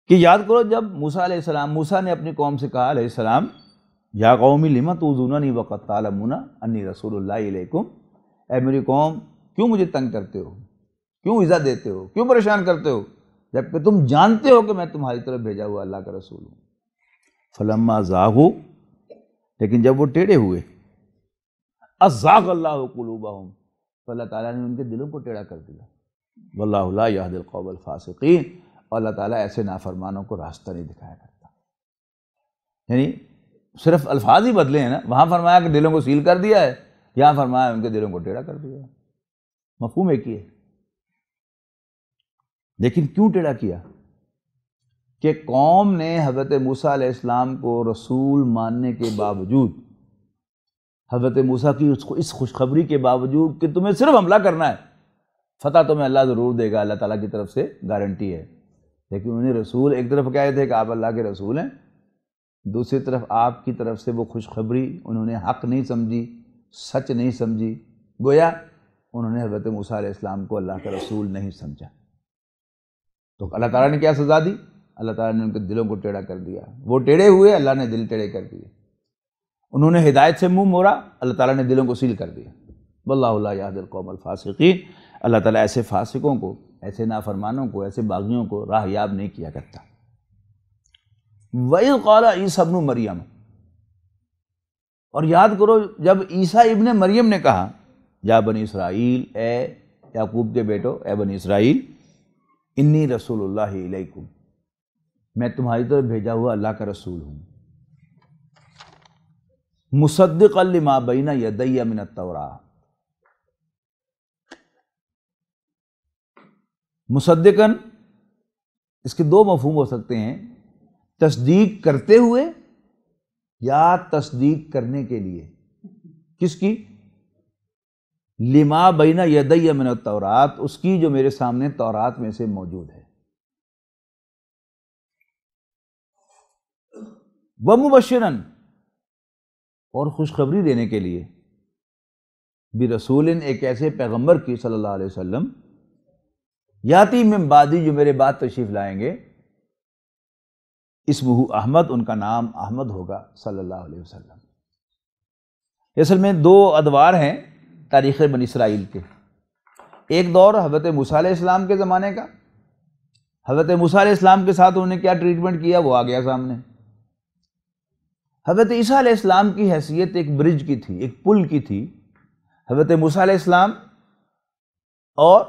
کہ یاد کرو جب موسیٰ نے اپنی قوم سے کہا علیہ السلام یا قومی لِمَ تُؤْذُونَنِی وَقَدْ تَعْلَمُونَ أَنِّی رَسُولُ اللَّهِ إِلَیکُم، اے میری قوم کیوں مجھے تنگ کرتے ہو، کیوں ایذا دیتے ہو، کیوں پریشان کرتے ہو، جبکہ تم جانتے ہو کہ میں تمہاری طرف بھیجا ہوا اللہ کا رسول ہوں۔ فَلَمَّا زَاغُوا، لیکن جب وہ ٹیڑے ہوئے، أَزَّاغَ اللَّهُ قُلُوبَهُمْ، تو اللہ تعالیٰ نے ان کے دلوں کو ٹیڑھا کر دیا۔ وَاللَّهُ لَا يَهْدِي الْقَوْمَ الْفَاسِقِينَ، اور اللہ تعالیٰ ایسے نافرمانوں کو راستہ نہیں دکھایا کرتا۔ یعنی صرف الفاظ ہی بدلے ہیں نا، وہاں فرمایا کہ دلوں کو سیل کر دیا ہے، یہاں فرمایا ان کے دلوں کو ٹیڑھا کر دیا ہے، مفہوم ایک ہی ہے، لیکن کیوں ٹیڑھا کیا؟ کہ قوم نے حضرت موسیٰ علیہ السلام کو رسول ماننے کے باوجود، حضرت موسیٰ کی اس خوشخبری کے باوجود کہ تمہیں صرف حملہ کرنا ہے، فتح تمہیں اللہ ضرور دے گا، اللہ تعالیٰ کی طرف سے گارنٹی ہے، لیکن انہیں رسول ایک طرف کہے تھے کہ آپ اللہ کے رسول ہیں، دوسری طرف آپ کی طرف سے وہ خوشخبری انہوں نے حق نہیں سمجھی، سچ نہیں سمجھی، گویا انہوں نے حضرت موسیٰ علیہ السلام کو اللہ کا رسول نہیں سمجھا۔ تو اللہ تعالیٰ نے کیا سزا دی؟ اللہ تعالیٰ نے ان کے دلوں کو ٹیڑھا کر دیا، وہ ٹیڑھے ہوئے، اللہ نے دل ٹیڑھے کر دیے، انہوں نے ہدایت سے منہ موڑا، اللہ تعالیٰ نے دلوں کو سیل کر دیا۔ واللہ لا یہدی القوم الفاسقین، اللہ تعالیٰ ایسے فاسقوں کو، ایسے نافرمانوں کو، ایسے باغیوں کو راہ یاب نہیں کیا کرتا۔ وَإِذْ قَالَ عِیسیٰ ابْنُ مریم، اور یاد کرو جب عیسیٰ ابن مریم نے کہا، یا بنی اسرائیل، اے یعقوب کے بیٹو، اے بنی اسرائیل، انی رسول اللہ علیکم، میں تمہاری طرف بھیجا ہوا اللہ کا رسول ہوں، مصدقا لما بین یدی من التوراۃ، مصدقاً اس کے دو مفہوم ہو سکتے ہیں، تصدیق کرتے ہوئے یا تصدیق کرنے کے لیے۔ کس کی؟ لما بین یدی من التوراۃ، اس کی جو میرے سامنے تورات میں سے موجود ہے، ومبشراً، اور خوشخبری دینے کے لیے، برسول، ایک ایسے پیغمبر کی صلی اللہ علیہ وسلم، یاتی من بعدی، جو میرے بعد تشریف لائیں گے، اسمہ احمد، ان کا نام احمد ہوگا صلی اللہ علیہ وسلم۔ اصل میں دو ادوار ہیں تاریخ بنی اسرائیل کے، ایک دور حضرت موسیٰ علیہ السلام کے زمانے کا، حضرت موسیٰ علیہ السلام کے ساتھ انہوں نے کیا ٹریٹمنٹ کیا وہ آ گیا سامنے۔ حضرت عیسیٰ علیہ السلام کی حیثیت ایک برج کی تھی، ایک پل کی تھی، حضرت موسیٰ علیہ السلام اور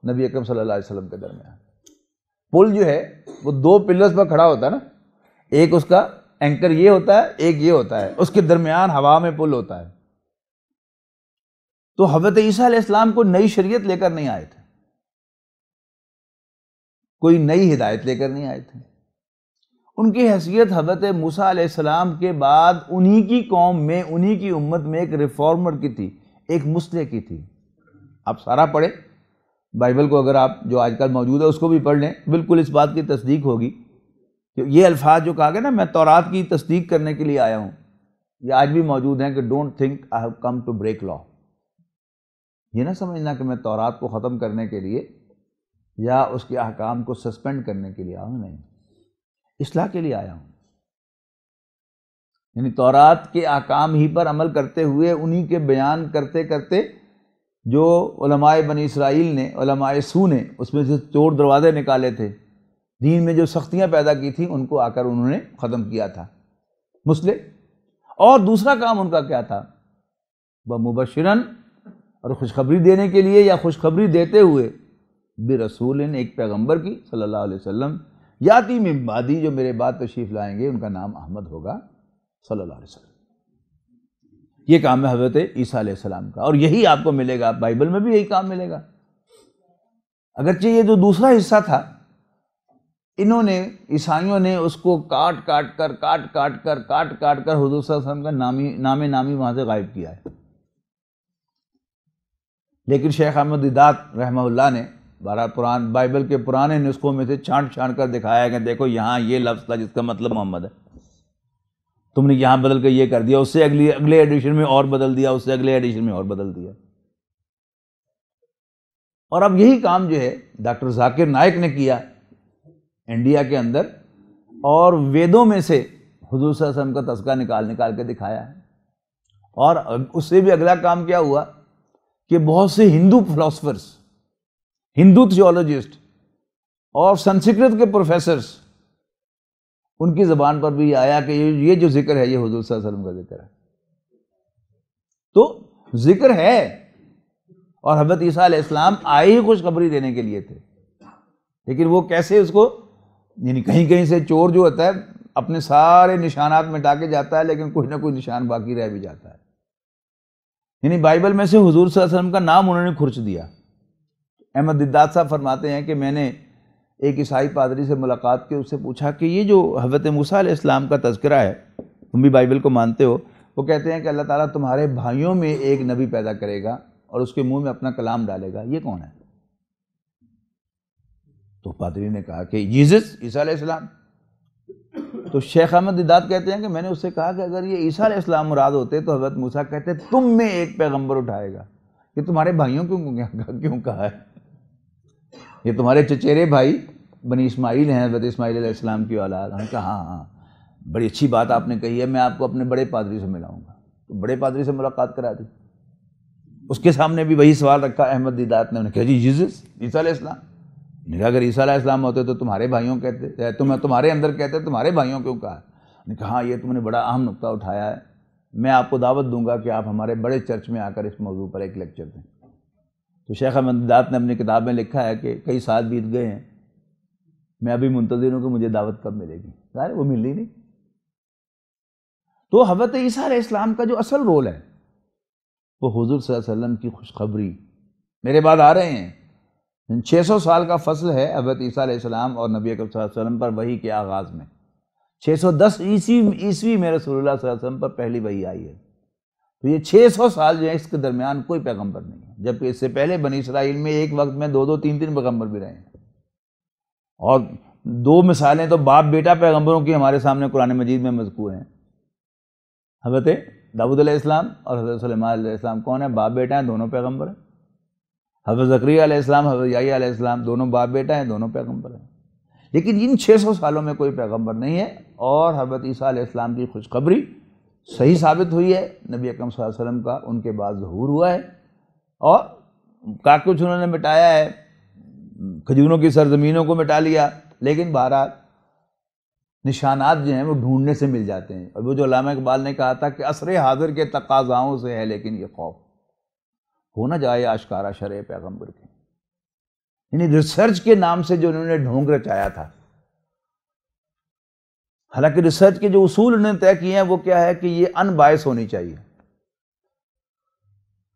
نبی اکرم صلی اللہ علیہ وسلم کے درمیان۔ پل جو ہے وہ دو پلرز پر کھڑا ہوتا ہے نا، ایک اس کا اینکر یہ ہوتا ہے، ایک یہ ہوتا ہے، اس کے درمیان ہوا میں پل ہوتا ہے۔ تو حضرت عیسیٰ علیہ السلام کو نئی شریعت لے کر نہیں آئے تھے، کوئی نئی ہدایت لے کر نہیں آئے تھے، ان کی حیثیت حضرت موسیٰ علیہ السلام کے بعد انہی کی قوم میں، انہی کی امت میں ایک ریفارمر کی تھی، ایک مصلح کی تھی۔ آپ سارا پڑھیں بائبل کو، اگر آپ جو آج کل موجود ہے اس کو بھی پڑھ لیں، بالکل اس بات کی تصدیق ہوگی کہ یہ الفاظ جو کہا گیا نا، میں تورات کی تصدیق کرنے کے لیے آیا ہوں، یہ آج بھی موجود ہیں کہ don't think I have come to break law, یہ نہ سمجھنا کہ میں تورات کو ختم کرنے کے لیے یا اس کے احکام کو سسپینڈ کرنے کے لیے آیا ہوں، نہیں، اصلاح کے لیے آیا ہوں۔ یعنی تورات کے احکام ہی پر عمل کرتے ہوئے، انہی کے بیان کرتے کرتے، جو علماء بنی اسرائیل نے، علماء سو نے اس میں سے چور دروازے نکالے تھے، دین میں جو سختیاں پیدا کی تھیں ان کو آ کر انہوں نے ختم کیا تھا، مسلم۔ اور دوسرا کام ان کا کیا تھا؟ ومبشراً، اور خوشخبری دینے کے لیے یا خوشخبری دیتے ہوئے، برسول، ایک پیغمبر کی صلی اللہ علیہ وسلم، یاتی من بعدی، جو میرے بعد تشریف لائیں گے، ان کا نام احمد ہوگا صلی اللہ علیہ وسلم۔ یہ کام ہے حضرت عیسیٰ علیہ السلام کا، اور یہی آپ کو ملے گا، بائبل میں بھی یہی کام ملے گا۔ اگرچہ یہ جو دوسرا حصہ تھا، انہوں نے، عیسائیوں نے اس کو کاٹ کاٹ کر حضور صلی اللہ علیہ وسلم کا نامی وہاں سے غائب کیا ہے۔ لیکن شیخ احمد دیدات رحمہ اللہ نے بائبل کے پرانے نسخوں میں سے چھانٹ کر دکھایا کہ دیکھو یہاں یہ لفظ تھا جس کا مطلب محمد ہے، تم نے یہاں بدل کے یہ کر دیا، اس سے اگلے ایڈیشن میں اور بدل دیا، اس سے اگلے ایڈیشن میں اور بدل دیا۔ اور اب یہی کام جو ہے ڈاکٹر ذاکر نائک نے کیا انڈیا کے اندر، اور ویدوں میں سے حضور صلی اللہ علیہ وسلم کا تذکرہ نکال کے دکھایا ہے۔ اور اس سے بھی اگلا کام کیا ہوا کہ بہت سے ہندو فلاسفرز، ہندو تھیولوجسٹ اور سنسکرت کے پروفیسرز، ان کی زبان پر بھی آیا کہ یہ جو ذکر ہے یہ حضور صلی اللہ علیہ وسلم کا ذکر ہے۔ تو ذکر ہے، اور حضرت عیسیٰ علیہ السلام آئے ہی خوشخبری دینے کے لیے تھے، لیکن وہ کیسے اس کو، یعنی کہیں سے چور جو ہوتا ہے اپنے سارے نشانات مٹا کے جاتا ہے، لیکن کوئی نہ کوئی نشان باقی رہ بھی جاتا ہے۔ یعنی بائبل میں سے حضور صلی اللہ علیہ وسلم کا نام انہوں نے کھرچ دیا۔ احمد دیدات صاحب فرماتے ہیں کہ میں نے ایک عیسائی پادری سے ملاقات کی، اس سے پوچھا کہ یہ جو حضرت موسیٰ علیہ السلام کا تذکرہ ہے، تم بھی بائبل کو مانتے ہو، وہ کہتے ہیں کہ اللہ تعالیٰ تمہارے بھائیوں میں ایک نبی پیدا کرے گا اور اس کے منہ میں اپنا کلام ڈالے گا، یہ کون ہے؟ تو پادری نے کہا کہ جیزس، عیسیٰ علیہ السلام۔ تو شیخ احمد دیدات کہتے ہیں کہ میں نے اس سے کہا کہ اگر یہ عیسیٰ علیہ السلام مراد ہوتے تو حضرت موسیٰ کہتے تم میں ایک پیغمبر اٹھائے گا، یہ تمہارے بھائیوں کیوں کہا ہے؟ یہ تمہارے چچیرے بھائی بنی اسماعیل ہیں، حضرت اسماعیل علیہ السلام کی اولاد۔ ہم نے کہا ہاں بڑی اچھی بات آپ نے کہی ہے، میں آپ کو اپنے بڑے پادری سے ملاؤں گا۔ تو بڑے پادری سے ملاقات کرا دی، اس کے سامنے بھی وہی سوال رکھا احمد دیدات نے، انہوں نے کہا جی جیزس، عیسیٰ علیہ السلام۔ نے کہا اگر عیسیٰ علیہ السلام ہوتے تو تمہارے بھائیوں کہتے، تمہارے اندر کہتے، تمہارے بھائیوں کیوں کہا؟ نے کہا ہاں یہ تم نے بڑا اہم نقطہ اٹھایا ہے، میں آپ کو دعوت دوں گا کہ آپ ہمارے بڑے چرچ میں آ کر اس موضوع پر ایک لیکچر دیں۔ تو شیخ احمد دیدات نے اپنی کتاب میں لکھا ہے کہ کئی سال بیت گئے ہیں، میں ابھی منتظر ہوں کہ مجھے دعوت کب ملے گی، ظاہر وہ مل ہی نہیں۔ تو حضرت عیسیٰ علیہ السلام کا جو اصل رول ہے وہ حضور صلی اللہ علیہ وسلم کی خوشخبری، میرے بعد آ رہے ہیں 600 سال کا فصل ہے حضرت عیسیٰ علیہ السلام اور نبی اکرم صلی اللہ علیہ وسلم پر وحی کے آغاز میں۔ 610 عیسوی میں رسول اللہ صلی اللہ علیہ وسلم پر پہلی وحی آئی ہے۔ تو یہ 600 سال جو ہے اس کے درمیان کوئی پیغمبر نہیں ہے، جبکہ اس سے پہلے بنی اسرائیل میں ایک وقت میں 2 3 پیغمبر بھی رہے ہیں۔ اور 2 مثالیں تو باپ بیٹا پیغمبروں کی ہمارے سامنے قرآن مجید میں مذکور ہیں۔ حضرت داؤد علیہ السلام اور حضرت سلیمان علیہ السلام کون ہیں؟ باپ بیٹا ہیں، دونوں پیغمبر ہیں۔ حضرت زکریا علیہ السلام، حضرت یحییٰ علیہ السلام دونوں باپ بیٹا ہیں، دونوں پیغمبر ہیں۔ لیکن ان 600 سالوں میں کوئی پیغمبر نہیں ہے، اور حضرت عیسیٰ علیہ السلام کی خوشخبری صحیح ثابت ہوئی ہے، نبی اکرم صلی اللہ علیہ وسلم کا ان کے بعد ظہور ہوا ہے، اور کا کچھ انہوں نے مٹایا ہے، کھجوروں کی سرزمینوں کو مٹا لیا، لیکن بہرحال نشانات جو ہیں وہ ڈھونڈنے سے مل جاتے ہیں۔ اور وہ جو علامہ اقبال نے کہا تھا کہ عصر حاضر کے تقاضاؤں سے ہے لیکن یہ خوف، ہو نہ جائے آشکارا شرع پیغمبر کے، یعنی ریسرچ کے نام سے جو انہوں نے ڈھونگ رچایا تھا۔ حالانکہ ریسرچ کے جو اصول انہوں نے طے کیے ہیں وہ کیا ہے کہ یہ ان بائس ہونی چاہیے،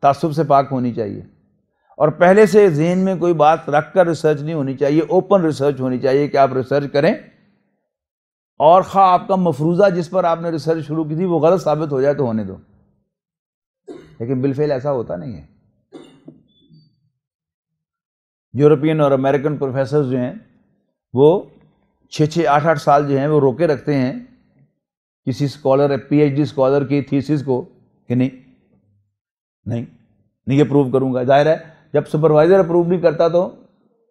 تعصب سے پاک ہونی چاہیے، اور پہلے سے ذہن میں کوئی بات رکھ کر ریسرچ نہیں ہونی چاہیے، اوپن ریسرچ ہونی چاہیے کہ آپ ریسرچ کریں، اور خواہ آپ کا مفروضہ جس پر آپ نے ریسرچ شروع کی تھی وہ غلط ثابت ہو جائے تو ہونے دو، لیکن بالفعل ایسا ہوتا نہیں ہے۔ یورپین اور امریکن پروفیسرز جو ہیں وہ 6 8 سال جو ہیں وہ روکے رکھتے ہیں کسی scholar, P H D scholar کی تھیسس کو کہ نہیں یہ پروو کروں گا۔ ظاہر ہے جب سپروائزر اپروو نہیں کرتا تو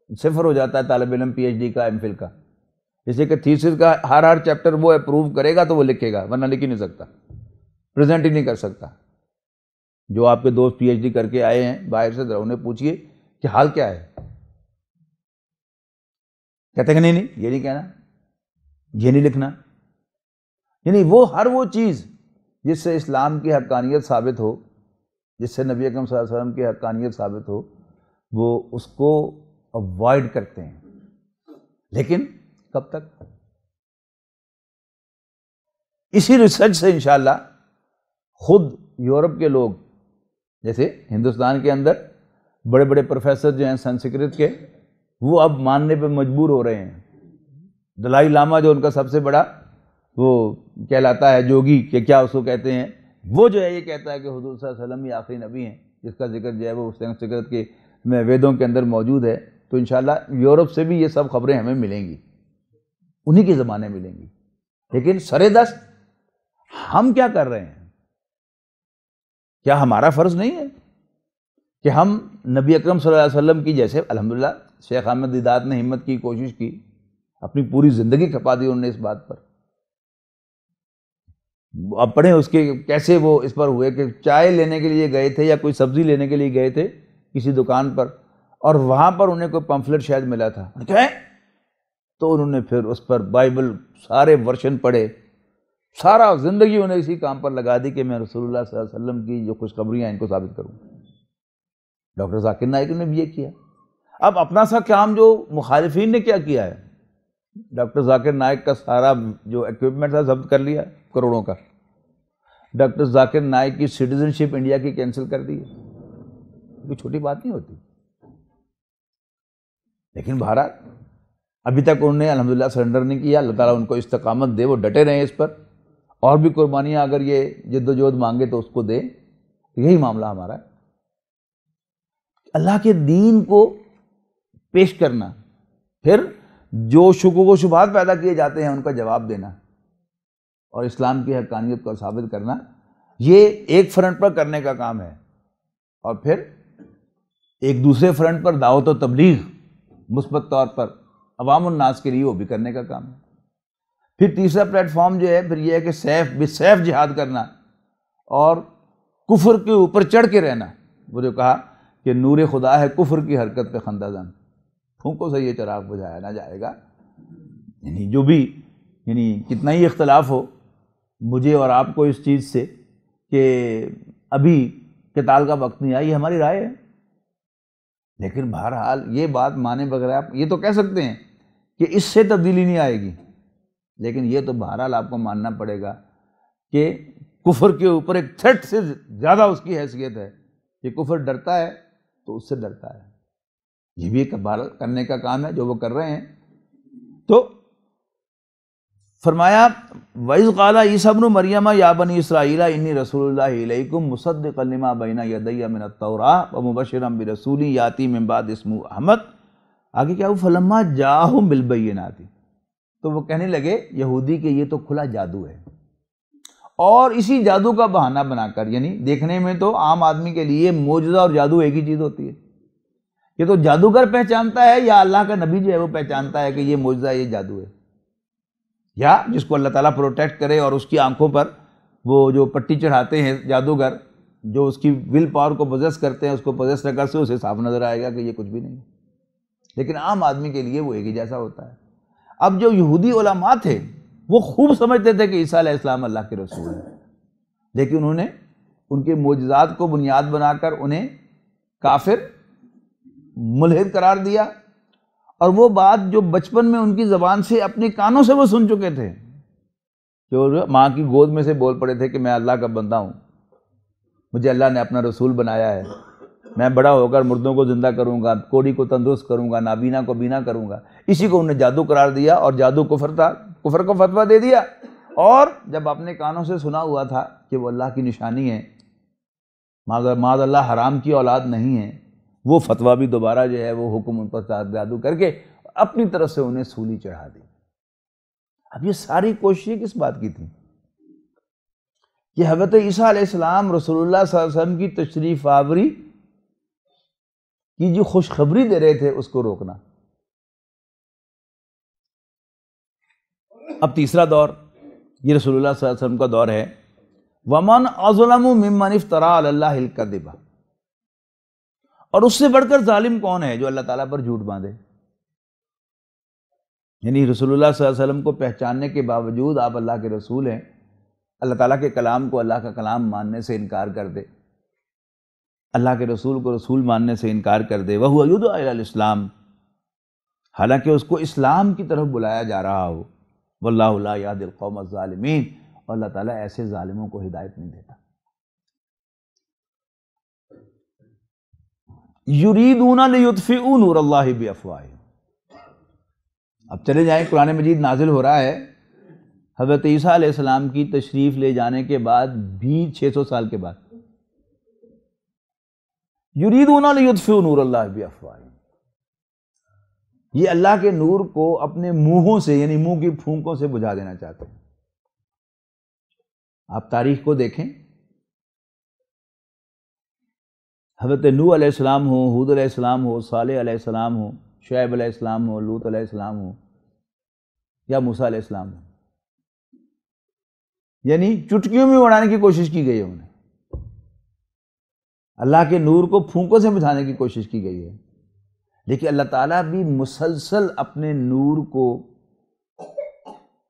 صفر ہو جاتا ہے طالب علم پی ایچ ڈی کا، ایم فل کا، اس لیے کہ تھیسس کا ہر چیپٹر وہ اپروو کرے گا تو وہ لکھے گا، ورنہ لکھ ہی نہیں سکتا، پریزنٹ ہی نہیں کر سکتا۔ جو آپ کے دوست پی ایچ ڈی کر کے آئے ہیں باہر سے، ذرا انہیں پوچھئے کہ حال کیا ہے، کہتے ہیں کہ نہیں یہ نہیں کہنا، یہ نہیں لکھنا۔ یعنی وہ چیز جس سے اسلام کی حقانیت ثابت ہو، جس سے نبی اکرم صلی اللہ علیہ وسلم کی حقانیت ثابت ہو، وہ اس کو اوائڈ کرتے ہیں، لیکن کب تک؟ اسی ریسرچ سے انشاءاللہ خود یورپ کے لوگ، جیسے ہندوستان کے اندر بڑے بڑے پروفیسر جو ہیں سنسکرت کے، وہ اب ماننے پہ مجبور ہو رہے ہیں۔ دلائی لاما جو ان کا سب سے بڑا وہ کہلاتا ہے جوگی، کہ کیا اس کو کہتے ہیں، وہ جو ہے یہ کہتا ہے کہ حضور صلی اللہ علیہ وسلم یہ آخری نبی ہیں، جس کا ذکر جو ہے وہ سنسکرت کے ویدوں کے اندر موجود ہے۔ تو انشاءاللہ یورپ سے بھی یہ سب خبریں ہمیں ملیں گی، انہی کی زبانیں ملیں گی۔ لیکن سر دست ہم کیا کر رہے ہیں؟ کیا ہمارا فرض نہیں ہے کہ ہم نبی اکرم صلی اللہ علیہ وسلم کی، جیسے الحمدللہ شیخ احمد دیدات نے ہمت کی، کوشش کی، اپنی پوری زندگی کھپا دی انہوں نے اس بات پر۔ اب پڑھیں اس کے کیسے وہ اس پر ہوئے کہ چائے لینے کے لیے گئے تھے یا کوئی سبزی لینے کے لیے گئے تھے کسی دکان پر، اور وہاں پر انہیں کوئی پمفلٹ شاید ملا تھا، تو انہوں نے پھر اس پر بائبل سارے ورشن پڑھے، سارا زندگی انہیں اسی کام پر لگا دی کہ میں رسول اللہ صلی اللہ علیہ وسلم کی جو خوشخبریاں ہیں ان کو ثابت کروں۔ ڈاکٹر ذاکر نائک نے بھی یہ کیا۔ اب اپنا سا کام جو مخالفین نے کیا کیا ہے، ڈاکٹر ذاکر نائک کا سارا جو ایکوپمنٹ تھا ضبط کر لیا کروڑوں کا، ڈاکٹر ذاکر نائک کی سٹیزن شپ انڈیا کی کینسل کر دی، کوئی چھوٹی بات نہیں ہوتی۔ لیکن بہرحال ابھی تک انہوں نے الحمدللہ سرنڈر نہیں کیا. اللہ تعالیٰ ان کو استقامت دے، وہ ڈٹے رہیں اس پر، اور بھی قربانیاں اگر یہ جد و جہد مانگے تو اس کو دے. یہی معاملہ ہمارا ہے، اللہ کے دین کو پیش کرنا، پھر جو شکوک و شبہات پیدا کیے جاتے ہیں ان کا جواب دینا، اور اسلام کی حقانیت کو ثابت کرنا. یہ ایک فرنٹ پر کرنے کا کام ہے، اور پھر ایک دوسرے فرنٹ پر دعوت و تبلیغ مثبت طور پر عوام الناس کے لیے وہ بھی کرنے کا کام ہے. پھر تیسرا پلیٹ فارم جو ہے پھر یہ ہے کہ سیف جہاد کرنا اور کفر کے اوپر چڑھ کے رہنا. وہ جو کہا کہ نور خدا ہے کفر کی حرکت پہ خندہ زن، پھونکوں سے یہ چراغ بجھایا نہ جائے گا. یعنی جو بھی کتنا ہی اختلاف ہو مجھے اور آپ کو اس چیز سے کہ ابھی قتال کا وقت نہیں آیا، یہ ہماری رائے ہے، لیکن بہرحال یہ بات مانے بغیر آپ یہ تو کہہ سکتے ہیں کہ اس سے تبدیلی نہیں آئے گی، لیکن یہ تو بہرحال آپ کو ماننا پڑے گا کہ کفر کے اوپر ایک تھریٹ سے زیادہ اس کی حیثیت ہے کہ کفر ڈرتا ہے تو اس سے ڈرتا ہے. یہ بھی ایک کرنے کا کام ہے جو وہ کر رہے ہیں. تو فرمایا وَإِذْ قَالَ عِيسَىٰ ابْنُ مَرْيَمَ يَا بَنِي إِسْرَائِيلَ إِنِّي رَسُولُ اللَّهِ إِلَيْكُمْ مُصَدِّقًا لِمَا بَيْنَ يَدَيَّ مِنَ التَّوْرَاةِ وَمُبَشِّرًا بِرَسُولٍ يَأْتِي مِن بَعْدِي اسْمُهُ أَحْمَدُ. آگے کیا ہوا؟ فَلَمَّا جَاءَهُم بِالْبَيِّنَاتِ، تو وہ کہنے لگے یہودی کہ یہ تو کھلا جادو ہے، اور اسی جادو کا بہانہ بنا کر، یعنی دیکھنے میں تو عام آدمی کے لیے معجزہ اور جادو ایک ہی چیز ہوتی ہے. یہ تو جادوگر پہچانتا ہے یا اللہ کا نبی جو ہے وہ پہچانتا ہے کہ یہ معجزہ یہ جادو ہے، یا جس کو اللہ تعالیٰ پروٹیکٹ کرے اور اس کی آنکھوں پر وہ جو پٹی چڑھاتے ہیں جادوگر، جو اس کی ول پاور کو پوزیس کرتے ہیں، اس کو پوزیس کر سے اسے صاف نظر آئے گا کہ یہ کچھ بھی نہیں، لیکن عام آدمی کے لیے وہ ایک ہی جیسا ہوتا ہے. اب جو یہودی علماء تھے وہ خوب سمجھتے تھے کہ عیسیٰ علیہ السلام اللہ کے رسول ہیں، لیکن انہوں نے ان کے معجزات کو بنیاد بنا کر انہیں کافر ملحد قرار دیا، اور وہ بات جو بچپن میں ان کی زبان سے اپنے کانوں سے وہ سن چکے تھے، جو ماں کی گود میں سے بول پڑے تھے کہ میں اللہ کا بندہ ہوں، مجھے اللہ نے اپنا رسول بنایا ہے، میں بڑا ہو کر مردوں کو زندہ کروں گا، کوڑی کو تندرست کروں گا، نابینا کو بینا کروں گا. اسی کو انہوں نے جادو قرار دیا، اور جادو کفر تھا، کفر کو فتویٰ دے دیا. اور جب اپنے کانوں سے سنا ہوا تھا کہ وہ اللہ کی نشانی ہے، معاذ اللہ حرام کی اولاد نہیں ہے، وہ فتویٰ بھی دوبارہ جو ہے وہ حکم ان پر جادو کر کے اپنی طرف سے انہیں سولی چڑھا دی. اب یہ ساری کوششیں کس بات کی تھیں؟ کہ حضرت عیسیٰ علیہ السلام رسول اللہ صلی اللہ علیہ وسلم کی تشریف آوری کی جو خوشخبری دے رہے تھے اس کو روکنا. اب تیسرا دور یہ رسول اللہ صلی اللہ علیہ وسلم کا دور ہے. وَمَنْ أَظْلَمُ مِمَّنِ افْتَرَىٰ عَلَى اللَّهِ الْكَذِبَ، اور اس سے بڑھ کر ظالم کون ہے جو اللہ تعالیٰ پر جھوٹ باندھے. یعنی رسول اللہ صلی اللہ علیہ وسلم کو پہچاننے کے باوجود آپ اللہ کے رسول ہیں، اللہ تعالیٰ کے کلام کو اللہ کا کلام ماننے سے انکار کر دے، اللہ کے رسول کو رسول ماننے سے انکار کر دے. وَهُوَ يُدْعَىٰ إِلَى الْإِسْلَامِ، حالانکہ اس کو اسلام کی طرف بلایا جا رہا ہو. وَاللَّهُ لَا يَهْدِي الْقَوْمَ الظَّالِمِينَ، اور اللہ تعالیٰ ایسے ظالموں کو ہدایت نہیں دیتا. یریدون لیطفئوا نور اللہ بافواہہم. اب چلے جائیں، قرآن مجید نازل ہو رہا ہے حضرت عیسیٰ علیہ السلام کی تشریف لے جانے کے بعد بھی 600 سال کے بعد. یریدون لیطفئوا نور اللہ بافواہہم، یہ اللہ کے نور کو اپنے منہوں سے، یعنی منہ کی پھونکوں سے بجھا دینا چاہتے ہیں. آپ تاریخ کو دیکھیں، حضرت نوح علیہ السلام ہو، ہود علیہ السلام ہو، صالح علیہ السلام ہو، شعیب علیہ السلام ہو، لوط علیہ السلام ہو، یا موسیٰ علیہ السلام ہو، یعنی چٹکیوں میں اڑانے کی کوشش کی گئی ہے. انہیں اللہ کے نور کو پھونکوں سے بجھانے کی کوشش کی گئی ہے، لیکن اللہ تعالیٰ بھی مسلسل اپنے نور کو،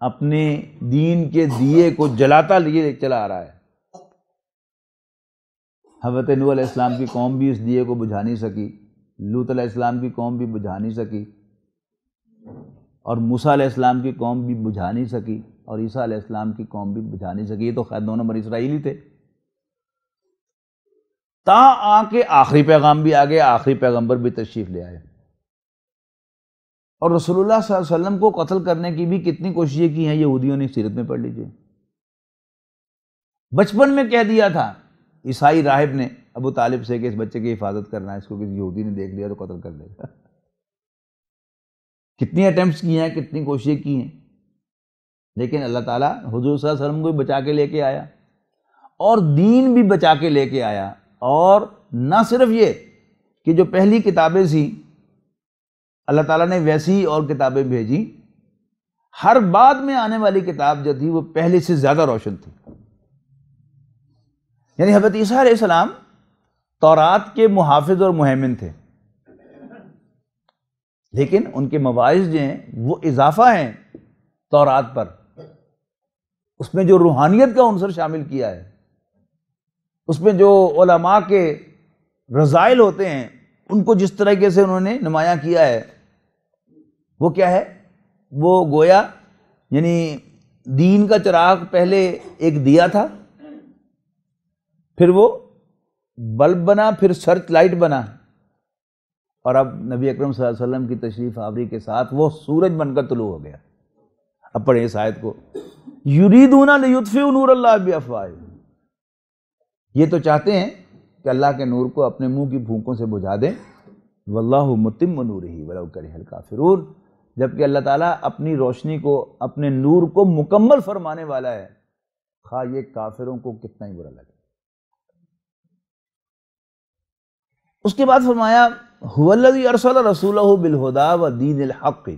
اپنے دین کے دیے کو جلاتا لیے چلا آ رہا ہے. حضرت نوح علیہ السلام کی قوم بھی اس دیے کو بجھا نہیں سکی، لوط علیہ السلام کی قوم بھی بجھا نہیں سکی، اور موسیٰ علیہ السلام کی قوم بھی بجھا نہیں سکی، اور عیسیٰ علیہ السلام کی قوم بھی بجھا نہیں سکی. یہ تو خیر دونوں بنی اسرائیلی تھے. تا آ کے آخری پیغام بھی آ گیا، آخری پیغمبر بھی تشریف لے آئے. اور رسول اللہ صلی اللہ علیہ وسلم کو قتل کرنے کی بھی کتنی کوششیں کی ہیں یہودیوں نے، سیرت میں پڑھ لیجیے۔ بچپن میں کہہ دیا تھا عیسائی راہب نے ابو طالب سے کہ اس بچے کی حفاظت کرنا ہے، اس کو کسی یہودی نے دیکھ لیا تو قتل کر دے گا۔ کتنی اٹیمپٹس کی ہیں، کتنی کوششیں کی ہیں، لیکن اللہ تعالیٰ حضور صلی اللہ علیہ وسلم کو بھی بچا کے لے کے آیا، اور دین بھی بچا کے لے کے آیا۔ اور نہ صرف یہ کہ جو پہلی کتابیں تھیں اللہ تعالیٰ نے ویسی اور کتابیں بھیجی، ہر بعد میں آنے والی کتاب جو تھی وہ پہلے سے زیادہ روشن تھی۔ یعنی حضرت عیسیٰ علیہ السلام تورات کے محافظ اور مہیمن تھے، لیکن ان کے مواعظ جو ہیں وہ اضافہ ہیں تورات پر، اس میں جو روحانیت کا عنصر شامل کیا ہے، اس میں جو علماء کے رذائل ہوتے ہیں ان کو جس طریقے سے انہوں نے نمایاں کیا ہے، وہ کیا ہے؟ وہ گویا یعنی دین کا چراغ پہلے ایک دیا تھا، پھر وہ بلب بنا، پھر سرچ لائٹ بنا، اور اب نبی اکرم صلی اللہ علیہ وسلم کی تشریف آوری کے ساتھ وہ سورج بن کر طلوع ہو گیا۔ اب پڑھیں اس آیت کو، یریدون لیطفئوا نور اللہ بافواہہم، یہ تو چاہتے ہیں کہ اللہ کے نور کو اپنے منہ کی پھونکوں سے بجھا دیں، واللہ متم نورہ ولو کرہ الکافرون، جبکہ اللہ تعالیٰ اپنی روشنی کو، اپنے نور کو مکمل فرمانے والا ہے، خواہ یہ کافروں کو کتنا ہی برا لگے۔ اس کے بعد فرمایا هو الذی ارسل رسولہ بالہدی ودین الحق،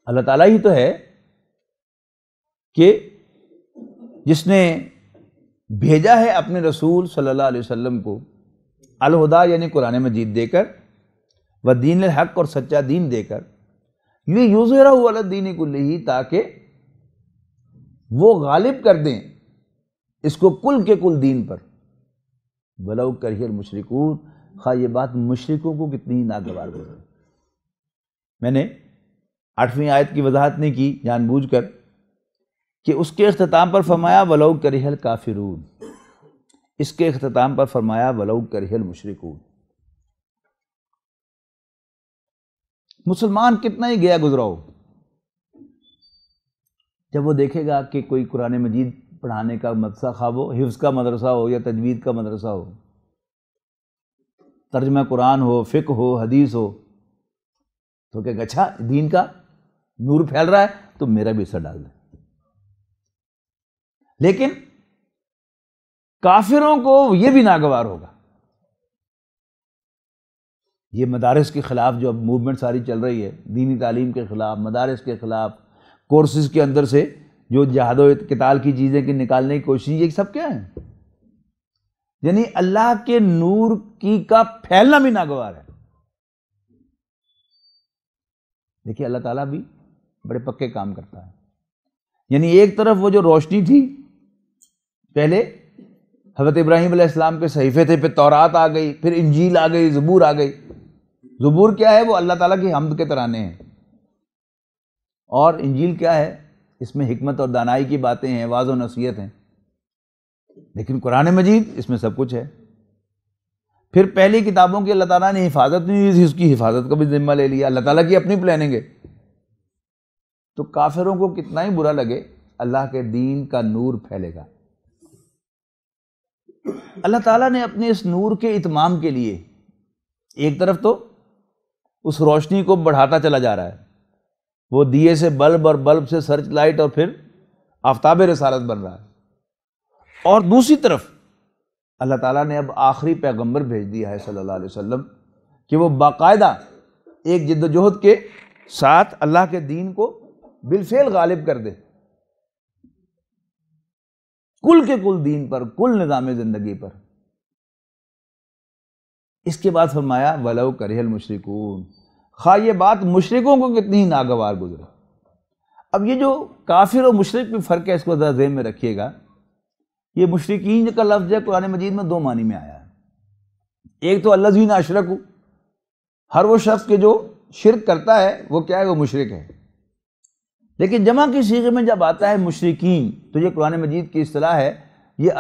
اللہ تعالیٰ ہی تو ہے کہ جس نے بھیجا ہے اپنے رسول صلی اللہ علیہ وسلم کو الہدی یعنی قرآن مجید دے کر، ودین الحق اور سچا دین دے کر، یہ یظہرہ علی الدین کلہ، تاکہ وہ غالب کر دیں اس کو کل کے کل دین پر، ولو کرہ المشرکون، خواہ یہ بات مشرکوں کو کتنی ہی ناگوار گزرے۔ میں نے 8ویں آیت کی وضاحت نہیں کی جان بوجھ کر کہ اس کے اختتام پر فرمایا ولو کرہ الکافرون، اس کے اختتام پر فرمایا ولو کرہ المشرکون۔ مسلمان کتنا ہی گیا گزرا ہو، جب وہ دیکھے گا کہ کوئی قرآن مجید پڑھانے کا مدرسہ، خواہ وہ حفظ کا مدرسہ ہو یا تجوید کا مدرسہ ہو، ترجمہ قرآن ہو، فقہ ہو، حدیث ہو، تو کہ اچھا دین کا نور پھیل رہا ہے تو میرا بھی اثر ڈال دیں۔ لیکن کافروں کو یہ بھی ناگوار ہوگا۔ یہ مدارس کے خلاف جو اب موومنٹ ساری چل رہی ہے، دینی تعلیم کے خلاف، مدارس کے خلاف، کورسز کے اندر سے جو جہاد و قتال کی چیزیں کی نکالنے کی کوشش، یہ سب کیا ہے؟ یعنی اللہ کے نور کی کا پھیلنا بھی ناگوار ہے۔ دیکھیے اللہ تعالیٰ بھی بڑے پکے کام کرتا ہے۔ یعنی ایک طرف وہ جو روشنی تھی، پہلے حضرت ابراہیم علیہ السلام کے صحیفے تھے، پھر تورات آ گئی، پھر انجیل آ گئی، زبور آ گئی۔ زبور کیا ہے؟ وہ اللہ تعالیٰ کی حمد کے ترانے ہیں، اور انجیل کیا ہے؟ اس میں حکمت اور دانائی کی باتیں ہیں، واعظ و نصیحت ہیں۔ لیکن قرآن مجید اس میں سب کچھ ہے۔ پھر پہلی کتابوں کی اللہ تعالیٰ نے حفاظت نہیں دی، اس کی حفاظت کا بھی ذمہ لے لیا، اللہ تعالیٰ کی اپنی پلاننگ ہے۔ تو کافروں کو کتنا ہی برا لگے، اللہ کے دین کا نور پھیلے گا۔ اللہ تعالیٰ نے اپنے اس نور کے اتمام کے لیے ایک طرف تو اس روشنی کو بڑھاتا چلا جا رہا ہے، وہ دیے سے بلب اور بلب سے سرچ لائٹ اور پھر آفتاب رسالت بن رہا ہے، اور دوسری طرف اللہ تعالیٰ نے اب آخری پیغمبر بھیج دیا ہے صلی اللہ علیہ وسلم کہ وہ باقاعدہ ایک جد و جہد کے ساتھ اللہ کے دین کو بالفعل غالب کر دے، کل کے کل دین پر، کل نظام زندگی پر۔ اس کے بعد فرمایا وَلَوْ كَرِهَ الْمُشْرِكُونَ، خواہ یہ بات مشرکوں کو کتنی ہی ناگوار گزرے۔ اب یہ جو کافر اور مشرک میں فرق ہے، اس کو ذرا ذہن میں رکھیے گا۔ یہ مشرکین کا لفظ ہے قرآن مجید میں دو معنی میں آیا ہے۔ ایک تو الذین اشرکوا، ہر وہ شخص کے جو شرک کرتا ہے وہ کیا ہے؟ وہ مشرک ہے۔ لیکن جمع کی صیغے میں جب آتا ہے مشرکین، تو یہ قرآن مجید کی اصطلاح ہے، یہ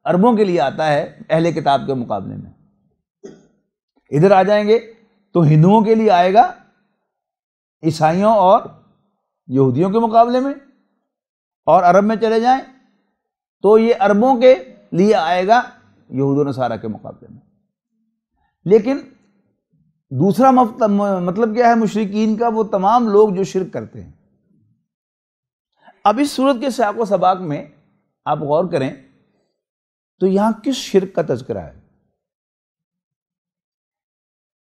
عربوں کے لیے آتا ہے اہل کتاب کے مقابلے میں۔ ادھر آ جائیں گے تو ہندوؤں کے لیے آئے گا عیسائیوں اور یہودیوں کے مقابلے میں، اور عرب میں چلے جائیں تو یہ عربوں کے لیے آئے گا یہود و نصارہ کے مقابلے میں۔ لیکن دوسرا مطلب کیا ہے مشرکین کا؟ وہ تمام لوگ جو شرک کرتے ہیں۔ اب اس صورت کے سیاق و سباق میں آپ غور کریں تو یہاں کس شرک کا تذکرہ ہے؟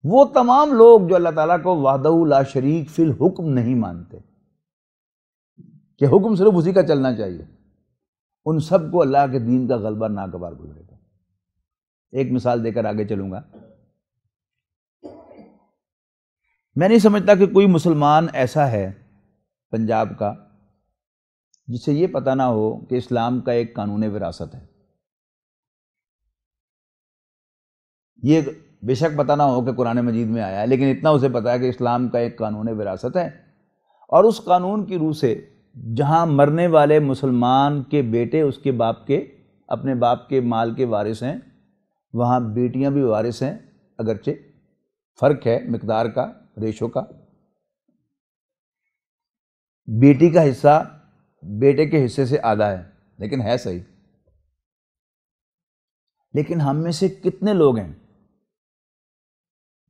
وہ تمام لوگ جو اللہ تعالیٰ کو وحدہ لا شریک فی الحکم نہیں مانتے کہ حکم صرف اسی کا چلنا چاہیے، ان سب کو اللہ کے دین کا غلبہ ناگوار گزرے گا۔ ایک مثال دے کر آگے چلوں گا۔ میں نہیں سمجھتا کہ کوئی مسلمان ایسا ہے پنجاب کا جسے یہ پتہ نہ ہو کہ اسلام کا ایک قانون وراثت ہے۔ یہ بے شک پتہ نہ ہو کہ قرآن مجید میں آیا ہے، لیکن اتنا اسے پتہ ہے کہ اسلام کا ایک قانون وراثت ہے، اور اس قانون کی روح سے جہاں مرنے والے مسلمان کے بیٹے اس کے باپ کے اپنے باپ کے مال کے وارث ہیں، وہاں بیٹیاں بھی وارث ہیں، اگرچہ فرق ہے مقدار کا، ریشو کا۔ بیٹی کا حصہ بیٹے کے حصے سے آدھا ہے، لیکن ہے صحیح۔ لیکن ہم میں سے کتنے لوگ ہیں،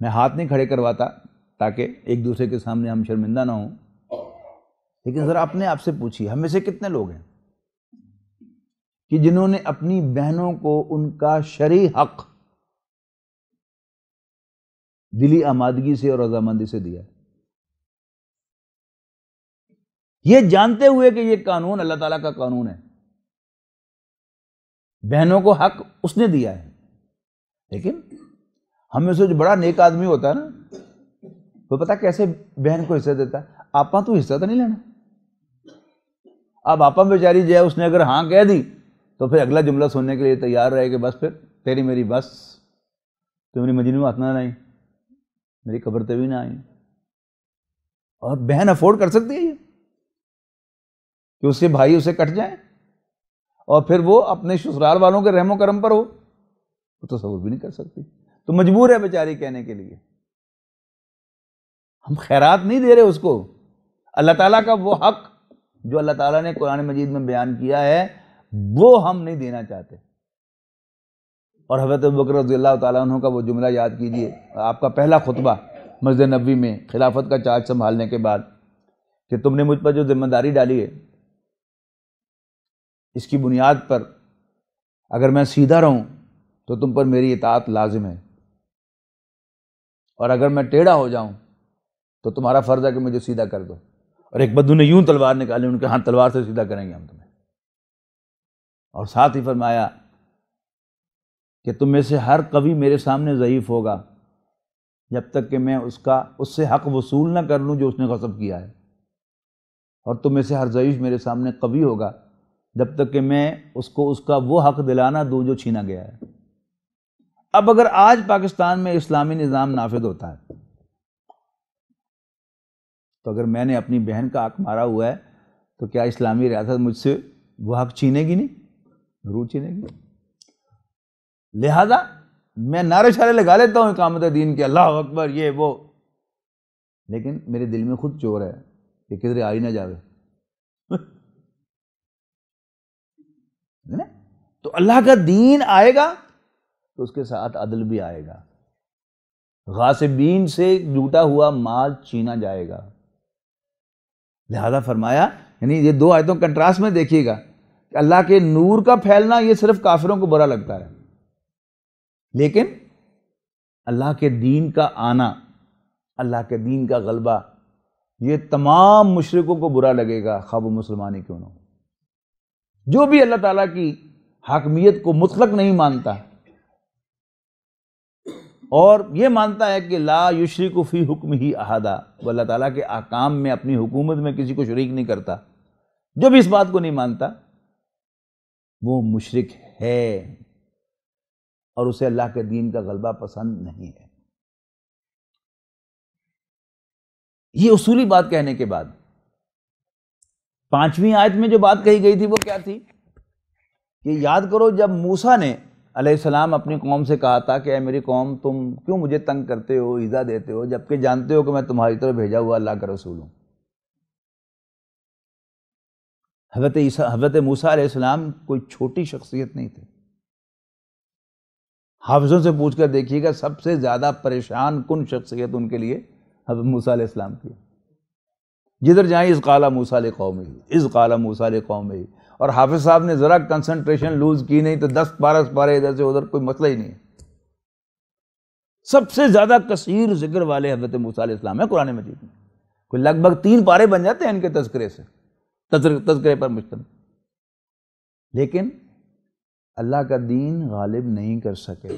میں ہاتھ نہیں کھڑے کرواتا تاکہ ایک دوسرے کے سامنے ہم شرمندہ نہ ہوں، لیکن ذرا اپنے آپ سے پوچھیے ہم میں سے کتنے لوگ ہیں کہ جنہوں نے اپنی بہنوں کو ان کا شرعی حق دلی آمادگی سے اور رضامندی سے دیا، یہ جانتے ہوئے کہ یہ قانون اللہ تعالیٰ کا قانون ہے، بہنوں کو حق اس نے دیا ہے۔ لیکن ہم میں سے جو بڑا نیک آدمی ہوتا ہے نا، وہ پتہ کیسے بہن کو حصہ دیتا ہے؟ آپا تو حصہ تو نہیں لینا۔ اب آپا بیچاری جو ہے اس نے اگر ہاں کہہ دی تو پھر اگلا جملہ سننے کے لیے تیار رہے کہ بس پھر تیری میری بس، تو میری مجنوں ہاتھ نہ آئی، میری قبر تے بھی نہ آئی۔ اور بہن افورڈ کر سکتی ہے یہ کہ اس کے بھائی اسے کٹ جائیں اور پھر وہ اپنے سسرال والوں کے رحم و کرم پر ہو؟ وہ تصور بھی نہیں کر سکتی، تو مجبور ہے بیچاری کہنے کے لیے۔ ہم خیرات نہیں دے رہے اس کو، اللہ تعالیٰ کا وہ حق جو اللہ تعالیٰ نے قرآن مجید میں بیان کیا ہے وہ ہم نہیں دینا چاہتے۔ اور حضرت ابوبکر رضی اللہ تعالیٰ عنہ کا وہ جملہ یاد کیجئے، آپ کا پہلا خطبہ مسجد نبوی میں خلافت کا چارج سنبھالنے کے بعد، کہ تم نے مجھ پر جو ذمہ داری ڈالی ہے اس کی بنیاد پر اگر میں سیدھا رہوں تو تم پر میری اطاعت لازم ہے، اور اگر میں ٹیڑھا ہو جاؤں تو تمہارا فرض ہے کہ مجھے سیدھا کر دو۔ اور ایک بدو نے یوں تلوار نکالی، ان کے ہاں تلوار سے سیدھا کریں گے ہم تمہیں، اور ساتھ ہی فرمایا کہ تم میں سے ہر قوی میرے سامنے ضعیف ہوگا جب تک کہ میں اس سے حق وصول نہ کر لوں جو اس نے غصب کیا ہے، اور تم میں سے ہر ضعیف میرے سامنے قوی ہوگا جب تک کہ میں اس کو اس کا وہ حق دلانا دوں جو چھینا گیا ہے۔ اب اگر آج پاکستان میں اسلامی نظام نافذ ہوتا ہے تو اگر میں نے اپنی بہن کا حق مارا ہوا ہے تو کیا اسلامی ریاست مجھ سے وہ حق چھینے گی؟ نہیں، ضرور چھینے گی۔ لہذا میں نعرے شعرے لگا لیتا ہوں اقامت دین کے، اللہ اکبر یہ وہ، لیکن میرے دل میں خود چور ہے کہ کدھر آ ہی نہ جاوے۔ تو اللہ کا دین آئے گا تو اس کے ساتھ عدل بھی آئے گا، غاصبین سے لوٹا ہوا مال چھینا جائے گا۔ لہذا فرمایا، یعنی یہ دو آیتوں کنٹراسٹ میں دیکھیے گا کہ اللہ کے نور کا پھیلنا یہ صرف کافروں کو برا لگتا ہے، لیکن اللہ کے دین کا آنا، اللہ کے دین کا غلبہ، یہ تمام مشرکوں کو برا لگے گا، خواہ وہ مسلمان ہی کیوں نہ ہو۔ جو بھی اللہ تعالیٰ کی حاکمیت کو مطلق نہیں مانتا اور یہ مانتا ہے کہ لا یشرک فی حکم ہی احدا، وہ اللہ تعالیٰ کے احکام میں اپنی حکومت میں کسی کو شریک نہیں کرتا، جو بھی اس بات کو نہیں مانتا وہ مشرک ہے اور اسے اللہ کے دین کا غلبہ پسند نہیں ہے۔ یہ اصولی بات کہنے کے بعد 5ویں آیت میں جو بات کہی گئی تھی وہ کیا تھی کہ یاد کرو جب موسیٰ نے علیہ السلام اپنی قوم سے کہا تھا کہ اے میری قوم تم کیوں مجھے تنگ کرتے ہو، ایذا دیتے ہو، جبکہ جانتے ہو کہ میں تمہاری طرف بھیجا ہوا اللہ کا رسول ہوں۔ حضرت موسیٰ علیہ السلام کوئی چھوٹی شخصیت نہیں تھے۔ حافظوں سے پوچھ کر دیکھیے گا سب سے زیادہ پریشان کن شخصیت ان کے لیے حضرت موسیٰ علیہ السلام کی۔ جدھر جائیں اذ قال موسیٰ لقومہ، اذ قال موسیٰ لقومہ، اور حافظ صاحب نے ذرا کنسنٹریشن لوز کی نہیں تو 10 پارے ادھر سے ادھر، کوئی مسئلہ ہی نہیں ہے۔ سب سے زیادہ کثیر ذکر والے حضرت موسیٰ علیہ السلام ہیں قرآن مجید میں، کوئی لگ بھگ 3 پارے بن جاتے ہیں ان کے تذکرے سے، تذکرے پر مشتمل۔ لیکن اللہ کا دین غالب نہیں کر سکے۔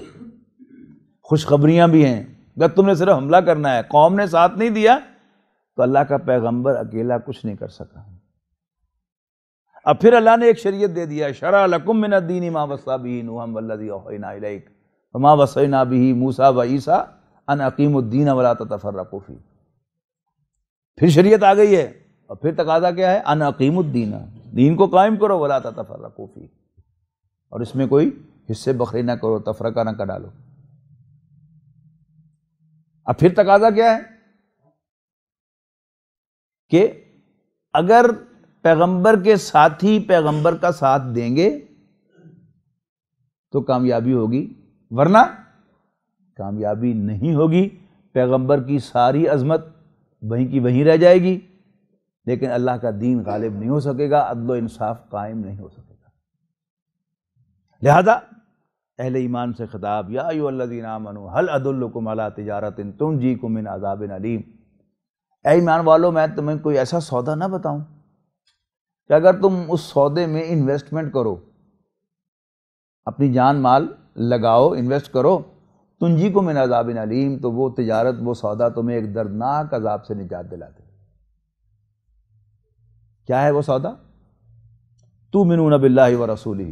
خوشخبریاں بھی ہیں، اگر تم نے صرف حملہ کرنا ہے، قوم نے ساتھ نہیں دیا تو اللہ کا پیغمبر اکیلا کچھ نہیں کر سکا۔ اب پھر اللہ نے ایک شریعت دے دیا، شرع لکم من الدین ما وصی بہ نوحا والذی اوحینا الیک وما وصینا بہ موسیٰ وعیسیٰ ان اقیموا الدین ولا تتفرقوا فیہ۔ پھر شریعت آ گئی ہے اور پھر تقاضا کیا ہے؟ ان اقیموا الدین، دین کو قائم کرو، ولا تتفرقوا فیہ، اور اس میں کوئی حصے بخری نہ کرو، تفرقہ نہ کر ڈالو۔ اب پھر تقاضا کیا ہے کہ اگر پیغمبر کے ساتھی پیغمبر کا ساتھ دیں گے تو کامیابی ہوگی، ورنہ کامیابی نہیں ہوگی۔ پیغمبر کی ساری عظمت وہیں کی وہیں رہ جائے گی، لیکن اللہ کا دین غالب نہیں ہو سکے گا، عدل و انصاف قائم نہیں ہو سکے گا۔ لہذا اہل ایمان سے خطاب، یا ایھا الذین آمنوا هل ادلکم علی تجارۃ تنجیکم من عذاب علیم۔ اے ایمان والو، میں تمہیں کوئی ایسا سودا نہ بتاؤں کہ اگر تم اس سودے میں انویسٹمنٹ کرو، اپنی جان مال لگاؤ، انویسٹ کرو، تنجیکم من عذاب علیم، تو وہ تجارت، وہ سودا تمہیں ایک دردناک عذاب سے نجات دلاتے۔ کیا ہے وہ سودا؟ تؤمنون باللہ ورسولہ،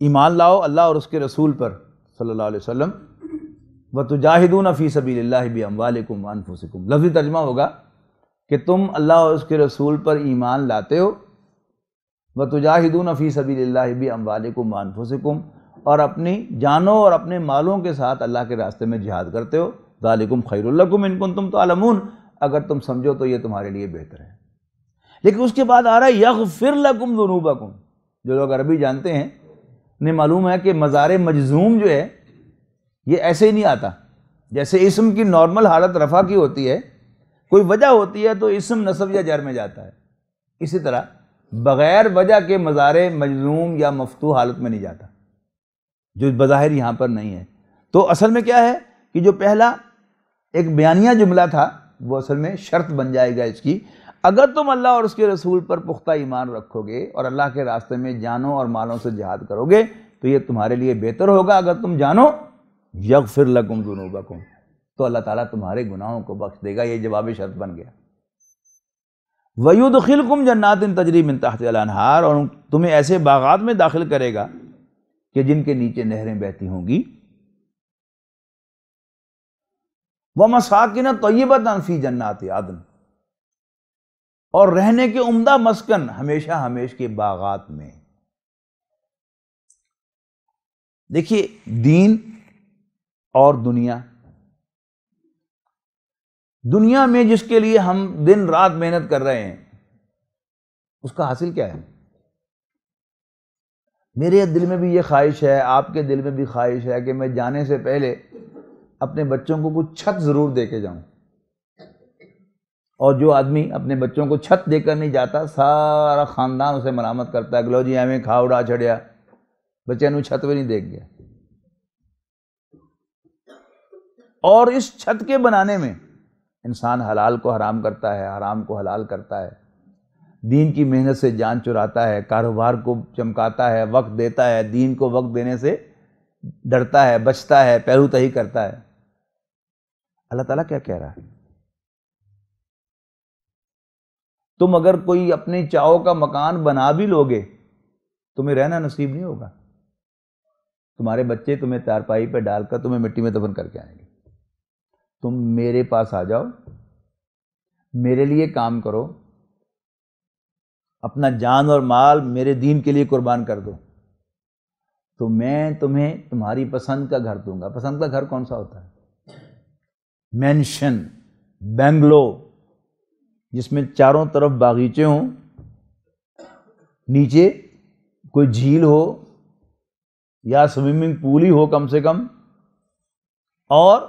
ایمان لاؤ اللہ اور اس کے رسول پر صلی اللہ علیہ وسلم، وتجاہدون فی سبیل اللہ باموالکم وانفسکم۔ لفظی ترجمہ ہوگا کہ تم اللہ اور اس کے رسول پر ایمان لاتے ہو، وتجاہدون فی سبیل اللہ باموالکم وانفسکم، اور اپنی جانوں اور اپنے مالوں کے ساتھ اللہ کے راستے میں جہاد کرتے ہو، ذالکم خیر لکم ان کنتم تعلمون، اگر تم سمجھو تو یہ تمہارے لیے بہتر ہے۔ لیکن اس کے بعد آ رہا ہے یغفر لکم ذنوبکم۔ جو لوگ عربی جانتے ہیں انہیں معلوم ہے کہ مضارع مجزوم جو ہے یہ ایسے ہی نہیں آتا، جیسے اسم کی نارمل حالت رفع کی ہوتی ہے، کوئی وجہ ہوتی ہے تو اسم نصب یا جر میں جاتا ہے، اسی طرح بغیر وجہ کے مضارع مجزوم یا مفتوح حالت میں نہیں جاتا، جو بظاہر یہاں پر نہیں ہے۔ تو اصل میں کیا ہے کہ جو پہلا ایک بیانیہ جملہ تھا وہ اصل میں شرط بن جائے گا اس کی، اگر تم اللہ اور اس کے رسول پر پختہ ایمان رکھو گے اور اللہ کے راستے میں جانوں اور مالوں سے جہاد کرو گے تو یہ تمہارے لیے بہتر ہوگا۔ اگر تم جانو یغفر لکم ذنوبکم، تو اللہ تعالیٰ تمہارے گناہوں کو بخش دے گا، یہ جواب شرط بن گیا۔ وَيُدْخِلْكُمْ جَنَّاتٍ تَجْرِی مِن تَحْتِھَا الْأَنْہَار، اور تمہیں ایسے باغات میں داخل کرے گا کہ جن کے نیچے نہریں بہتی ہوں گی۔ وَمَسَاكِنَ طَیِّبَةً فِی جَنَّاتِ عَدْنٍ، اور رہنے کے عمدہ مسکن ہمیشہ ہمیش کے باغات میں۔ دیکھیے دین اور دنیا، دنیا میں جس کے لیے ہم دن رات محنت کر رہے ہیں اس کا حاصل کیا ہے؟ میرے دل میں بھی یہ خواہش ہے، آپ کے دل میں بھی خواہش ہے کہ میں جانے سے پہلے اپنے بچوں کو کچھ چھت ضرور دے کے جاؤں، اور جو آدمی اپنے بچوں کو چھت دے کر نہیں جاتا سارا خاندان اسے ملامت کرتا ہے کہ لو جی ہمیں کھا اڑا چھڑیا، بچے نوں چھت بھی نہیں دیکھ گیا۔ اور اس چھت کے بنانے میں انسان حلال کو حرام کرتا ہے، حرام کو حلال کرتا ہے، دین کی محنت سے جان چراتا ہے، کاروبار کو چمکاتا ہے، وقت دیتا ہے، دین کو وقت دینے سے ڈرتا ہے، بچتا ہے، پیرو تہی کرتا ہے۔ اللہ تعالیٰ کیا کہہ رہا ہے؟ تم اگر کوئی اپنی چاؤ کا مکان بنا بھی لوگے تمہیں رہنا نصیب نہیں ہوگا، تمہارے بچے تمہیں چارپائی پہ ڈال کر تمہیں مٹی میں دفن کر کے آئیں گے۔ تم میرے پاس آ جاؤ، میرے لیے کام کرو، اپنا جان اور مال میرے دین کے لیے قربان کر دو، تو میں تمہیں تمہاری پسند کا گھر دوں گا۔ پسند کا گھر کون سا ہوتا ہے؟ مینشن، بنگلو، جس میں چاروں طرف باغیچے ہوں، نیچے کوئی جھیل ہو یا سوئمنگ پول ہی ہو کم سے کم، اور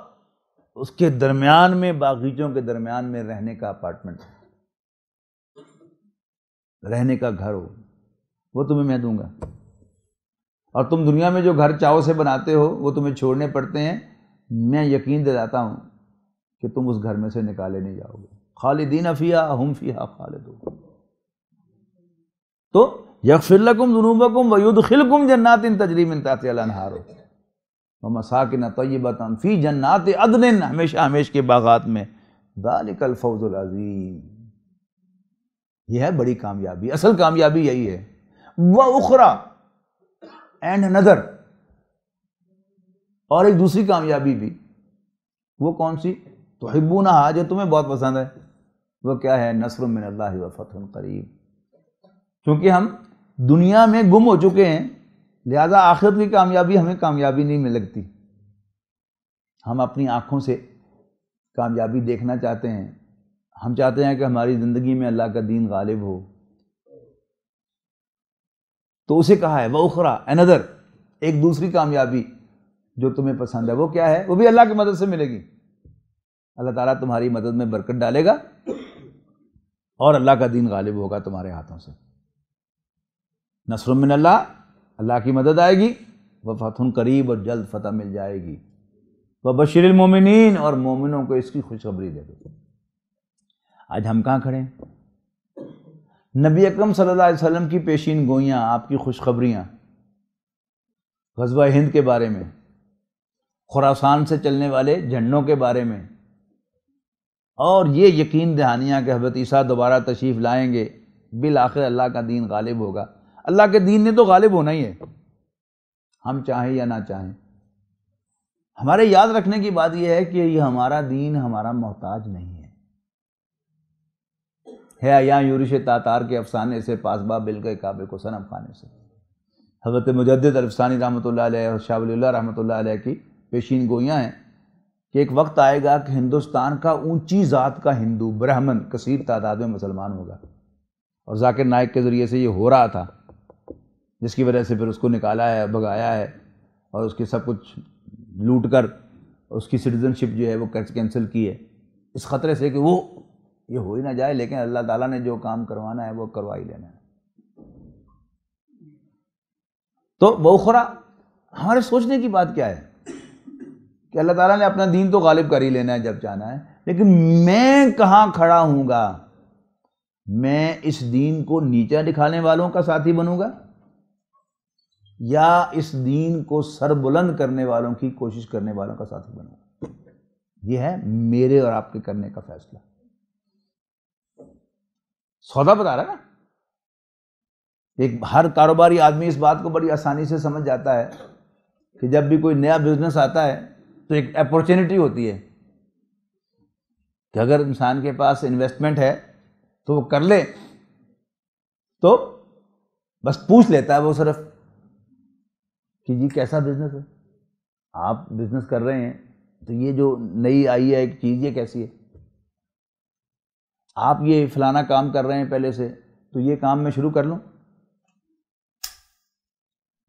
اس کے درمیان میں، باغیچوں کے درمیان میں رہنے کا اپارٹمنٹ، رہنے کا گھر ہو، وہ تمہیں میں دوں گا۔ اور تم دنیا میں جو گھر چاہو سے بناتے ہو وہ تمہیں چھوڑنے پڑتے ہیں، میں یقین دلاتا ہوں کہ تم اس گھر میں سے نکالے نہیں جاؤ گے۔ خالدین فیہا ہم فیہا خالدون۔ تو یغفر لکم ذنوبکم ویدخلکم جنات تجری من تحتہا الانہار ومساکن طیبۃ فی جنات عدن، ہمیشہ ہمیش کے باغات میں، ذالک الفوز العظیم۔ یہ ہے بڑی کامیابی، اصل کامیابی یہی ہے۔ وَأُخْرَى، اینڈ another، اور ایک دوسری کامیابی بھی، وہ کون سی؟ تحبونہا، جو تمہیں بہت پسند ہے، وہ کیا ہے؟ نصر من اللہ وفتح قریب۔ کیونکہ ہم دنیا میں گم ہو چکے ہیں، لہذا آخرت کی کامیابی ہمیں کامیابی نہیں مل لگتی۔ ہم اپنی آنکھوں سے کامیابی دیکھنا چاہتے ہیں، ہم چاہتے ہیں کہ ہماری زندگی میں اللہ کا دین غالب ہو، تو اسے کہا ہے وَأُخْرَى، another، ایک دوسری کامیابی جو تمہیں پسند ہے، وہ کیا ہے؟ وہ بھی اللہ کی مدد سے ملے گی۔ اللہ تعالیٰ تمہاری مدد میں برکت ڈالے گا اور اللہ کا دین غالب ہوگا تمہارے ہاتھوں سے۔ نصر من اللہ، اللہ کی مدد آئے گی، وفتح قریب، اور جلد فتح مل جائے گی۔ وبشر المومنین، اور مومنوں کو اس کی خوشخبری دے دو۔ آج ہم کہاں کھڑے ہیں؟ نبی اکرم صلی اللہ علیہ وسلم کی پیشین گوئیاں، آپ کی خوشخبریاں، غزوہ ہند کے بارے میں، خراسان سے چلنے والے جھنڈوں کے بارے میں، اور یہ یقین دہانیاں کہ حضرت عیسیٰ دوبارہ تشریف لائیں گے، بالآخر اللہ کا دین غالب ہوگا۔ اللہ کے دین نے تو غالب ہونا ہی ہے، ہم چاہیں یا نہ چاہیں۔ ہمارے یاد رکھنے کی بات یہ ہے کہ یہ ہمارا دین ہمارا محتاج نہیں ہے۔ یا یورش تاتار کے افسانے سے پاسباں بل گئے کعبے کو صنم خانے سے، حضرت مجدد الفسانی رحمۃ اللہ علیہ اور شاہ ولی اللہ رحمۃ اللہ علیہ کی پیشین گوئیاں ہیں کہ ایک وقت آئے گا کہ ہندوستان کا اونچی ذات کا ہندو برہمن کثیر تعداد میں مسلمان ہوگا، اور ذاکر نائک کے ذریعے سے یہ ہو رہا تھا، جس کی وجہ سے پھر اس کو نکالا ہے، بھگایا ہے، اور اس کی سب کچھ لوٹ کر اس کی سٹیزن شپ جو ہے وہ کینسل کی ہے، اس خطرے سے کہ وہ یہ ہو ہی نہ جائے، لیکن اللہ تعالیٰ نے جو کام کروانا ہے وہ کروا ہی لینا ہے۔ تو بوخرا، ہمارے سوچنے کی بات کیا ہے کہ اللہ تعالیٰ نے اپنا دین تو غالب کر ہی لینا ہے جب چاہنا ہے، لیکن میں کہاں کھڑا ہوں گا؟ میں اس دین کو نیچا دکھانے والوں کا ساتھی بنوں گا یا اس دین کو سر بلند کرنے والوں کی کوشش کرنے والوں کا ساتھی بنوں گا؟ یہ ہے میرے اور آپ کے کرنے کا فیصلہ۔ سودا بتا رہا ہے نا، ایک ہر کاروباری آدمی اس بات کو بڑی آسانی سے سمجھ جاتا ہے کہ جب بھی کوئی نیا بزنس آتا ہے تو ایک اپورچونٹی ہوتی ہے کہ اگر انسان کے پاس انویسٹمنٹ ہے تو وہ کر لے، تو بس پوچھ لیتا ہے وہ صرف کہ جی کیسا بزنس ہے، آپ بزنس کر رہے ہیں تو یہ جو نئی آئی ہے ایک چیز، یہ کیسی ہے؟ آپ یہ فلانا کام کر رہے ہیں پہلے سے، تو یہ کام میں شروع کر لوں؟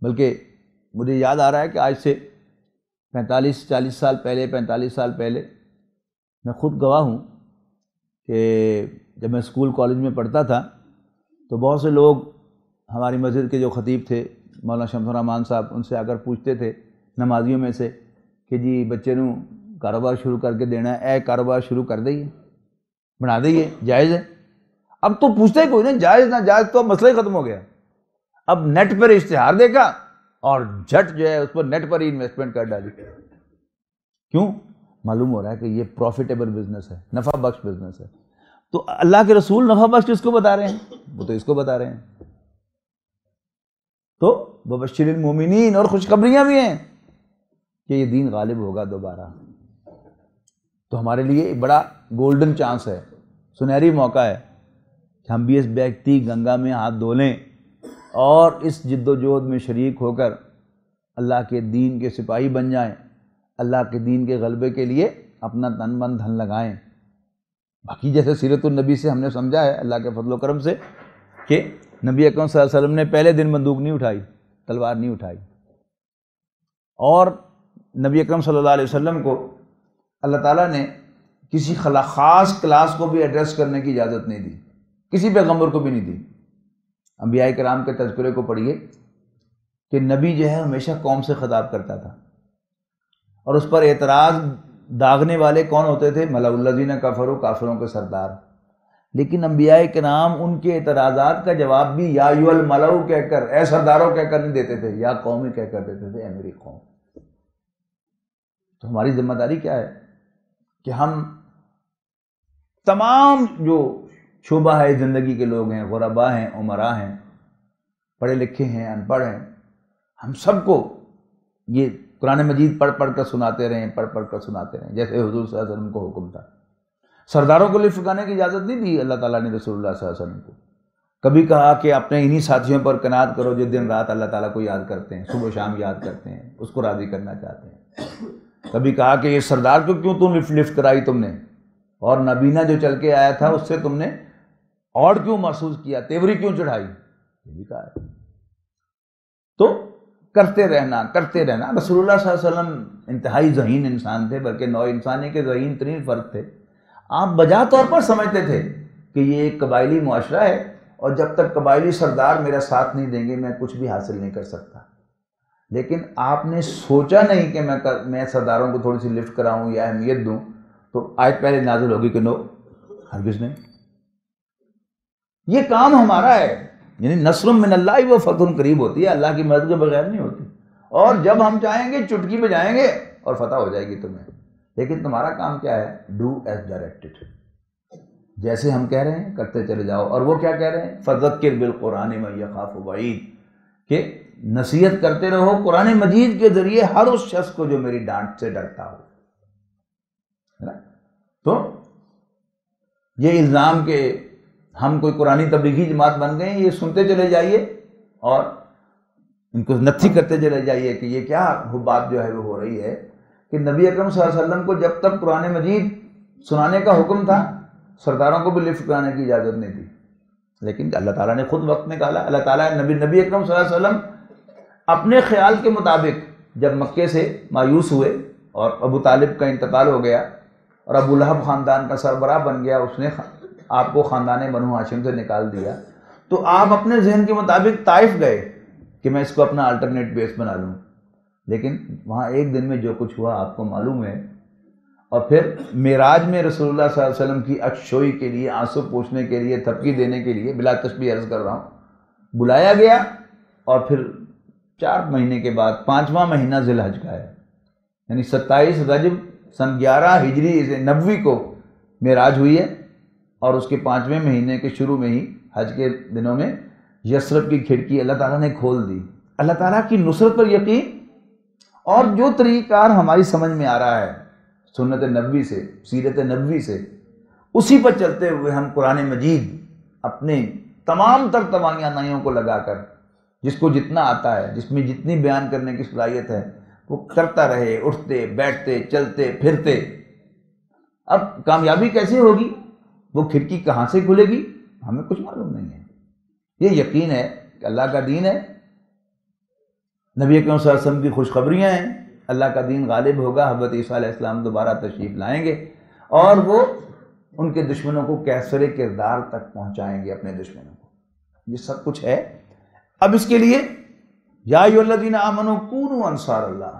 بلکہ مجھے یاد آ رہا ہے کہ آج سے 45 سال پہلے میں خود گواہ ہوں کہ جب میں اسکول کالج میں پڑھتا تھا تو بہت سے لوگ ہماری مسجد کے جو خطیب تھے مولانا شمس الرحمان صاحب، ان سے آ کر پوچھتے تھے نمازیوں میں سے کہ جی بچے نوں کاروبار شروع کر کے دینا ہے، کاروبار شروع کر دئیے، بنا دئیے، جائز ہے۔ اب تو پوچھتے ہی کوئی نہیں، جائز نہ جائز تو اب مسئلہ ہی ختم ہو گیا۔ اب نیٹ پر اشتہار دیکھا اور جھٹ جو ہے اس پر نیٹ پر ہی انویسٹمنٹ کر ڈالی۔ کیوں؟ معلوم ہو رہا ہے کہ یہ پروفیٹیبل بزنس ہے، نفع بخش بزنس ہے۔ تو اللہ کے رسول نفع بخش کس کو بتا رہے ہیں؟ وہ تو اس کو بتا رہے ہیں۔ تو وبشر المومنین، اور خوشخبریاں بھی ہیں کہ یہ دین غالب ہوگا دوبارہ۔ تو ہمارے لیے ایک بڑا گولڈن چانس ہے، سنہری موقع ہے کہ ہم بھی اس بیکتی گنگا میں ہاتھ دھو لیں اور اس جد و جہد میں شریک ہو کر اللہ کے دین کے سپاہی بن جائیں، اللہ کے دین کے غلبے کے لیے اپنا تن من دھن لگائیں۔ باقی جیسے سیرت النبی سے ہم نے سمجھا ہے اللہ کے فضل و کرم سے کہ نبی اکرم صلی اللہ علیہ وسلم نے پہلے دن بندوق نہیں اٹھائی، تلوار نہیں اٹھائی، اور نبی اکرم صلی اللہ علیہ وسلم کو اللہ تعالیٰ نے کسی خاص کلاس کو بھی ایڈریس کرنے کی اجازت نہیں دی، کسی پیغمبر کو بھی نہیں دی۔ انبیاء کرام کے تذکرے کو پڑھیے کہ نبی جو ہے ہمیشہ قوم سے خطاب کرتا تھا، اور اس پر اعتراض داغنے والے کون ہوتے تھے؟ ملأ الذین کفروا، کافروں کے سردار۔ لیکن انبیاء کرام ان کے اعتراضات کا جواب بھی یا ایھا الملأ کہہ کر، اے سرداروں کہہ کر نہیں دیتے تھے، یا قومی کہہ کر دیتے تھے، اے میری قوم۔ تو ہماری ذمہ داری کیا ہے کہ ہم تمام جو شعبہ ہے زندگی کے لوگ ہیں، غربا ہیں، امراء ہیں، پڑھے لکھے ہیں، ان پڑھ ہیں، ہم سب کو یہ قرآن مجید پڑھ پڑھ کر سناتے رہیں، پڑھ پڑھ کر سناتے رہیں، جیسے حضور صلی اللہ علیہ وسلم کو حکم تھا۔ سرداروں کو لفظ گانے کی اجازت نہیں دی اللہ تعالیٰ نے رسول اللہ صلی اللہ علیہ وسلم کو۔ کبھی کہا کہ اپنے انہی ساتھیوں پر قناعت کرو جو دن رات اللہ تعالیٰ کو یاد کرتے ہیں، صبح و شام یاد کرتے ہیں، اس کو راضی کرنا چاہتے ہیں۔ کبھی کہا کہ یہ سردار کو کیوں تم لفٹ کرائی تم نے، اور نبینہ جو چل کے آیا تھا اس سے تم نے اور کیوں محسوس کیا، تیوری کیوں چڑھائی، یہ بھی کہا ہے۔ تو کرتے رہنا رسول اللہ صلی اللہ علیہ وسلم انتہائی ذہین انسان تھے، بلکہ نوع انسانی کے ذہین ترین فرد تھے۔ آپ بجا طور پر سمجھتے تھے کہ یہ ایک قبائلی معاشرہ ہے، اور جب تک قبائلی سردار میرا ساتھ نہیں دیں گے میں کچھ بھی حاصل نہیں کر سکتا۔ لیکن آپ نے سوچا نہیں کہ میں سرداروں کو تھوڑی سی لفٹ کراؤں یا اہمیت دوں، تو آیت پہلے نازل ہوگی کہ نو، ہرگز نہیں۔ یہ کام ہمارا ہے، یعنی نصر من اللہ و فتح قریب ہوتی ہے، اللہ کی مدد کے بغیر نہیں ہوتی، اور جب ہم چاہیں گے چٹکی بجائیں گے اور فتح ہو جائے گی تمہیں۔ لیکن تمہارا کام کیا ہے؟ ڈو ایز ڈائریکٹڈ، جیسے ہم کہہ رہے ہیں کرتے چلے جاؤ۔ اور وہ کیا کہہ رہے ہیں؟ فذکر بالقرآن من یخاف وعید، کہ نصیحت کرتے رہو قرآن مجید کے ذریعے ہر اس شخص کو جو میری ڈانٹ سے ڈرتا ہو۔ تو یہ الزام کہ ہم کوئی قرآنی تبلیغی جماعت بن گئے ہیں، یہ سنتے چلے جائیے اور ان کو نتھی کرتے چلے جائیے کہ یہ کیا بات جو ہے وہ ہو رہی ہے کہ نبی اکرم صلی اللہ علیہ وسلم کو جب تک قرآن مجید سنانے کا حکم تھا سرداروں کو بھی لفٹ کرانے کی اجازت نہیں تھی، لیکن اللہ تعالیٰ نے خود وقت نکالا۔ اللہ تعالیٰ نبی اکرم صلی اللہ علیہ وسلم اپنے خیال کے مطابق جب مکے سے مایوس ہوئے اور ابو طالب کا انتقال ہو گیا اور ابو لہب خاندان کا سربراہ بن گیا، اس نے آپ کو خاندان بنو ہاشم سے نکال دیا، تو آپ اپنے ذہن کے مطابق طائف گئے کہ میں اس کو اپنا الٹرنیٹ بیس بنا لوں، لیکن وہاں ایک دن میں جو کچھ ہوا آپ کو معلوم ہے۔ اور پھر معراج میں رسول اللہ صلی اللہ علیہ وسلم کی اکشوئی کے لیے، آنسو پوچھنے کے لیے، تھپکی دینے کے لیے، بلا تشبیہ عرض کر رہا ہوں، بلایا گیا، اور پھر 4 مہینے کے بعد 5واں مہینہ ذی الحج کا ہے، یعنی 27 رجب سن 11 ہجری نبوی کو معراج ہوئی ہے، اور اس کے 5ویں مہینے کے شروع میں ہی حج کے دنوں میں یثرب کی کھڑکی اللہ تعالیٰ نے کھول دی۔ اللہ تعالیٰ کی نصرت پر یقین، اور جو طریقہ کار ہماری سمجھ میں آ رہا ہے سنت نبوی سے، سیرت نبوی سے، اسی پر چلتے ہوئے ہم قرآن مجید اپنے تمام تر توانائیوں کو لگا کر، جس کو جتنا آتا ہے، جس میں جتنی بیان کرنے کی صلاحیت ہے، وہ کرتا رہے، اٹھتے بیٹھتے چلتے پھرتے۔ اب کامیابی کیسے ہوگی؟ وہ کھڑکی کہاں سے کھلے گی ہمیں کچھ معلوم نہیں ہے۔ یہ یقین ہے کہ اللہ کا دین ہے، نبی اکرم صلی اللہ علیہ وسلم کی خوشخبریاں ہیں، اللہ کا دین غالب ہوگا، حضرت عیسیٰ علیہ السلام دوبارہ تشریف لائیں گے، اور وہ ان کے دشمنوں کو کیسر کردار تک پہنچائیں گے، اپنے دشمنوں کو۔ یہ سب کچھ ہے۔ اب اس کے لیے یا ایھا الذین آمنوا کونوا انصار اللہ،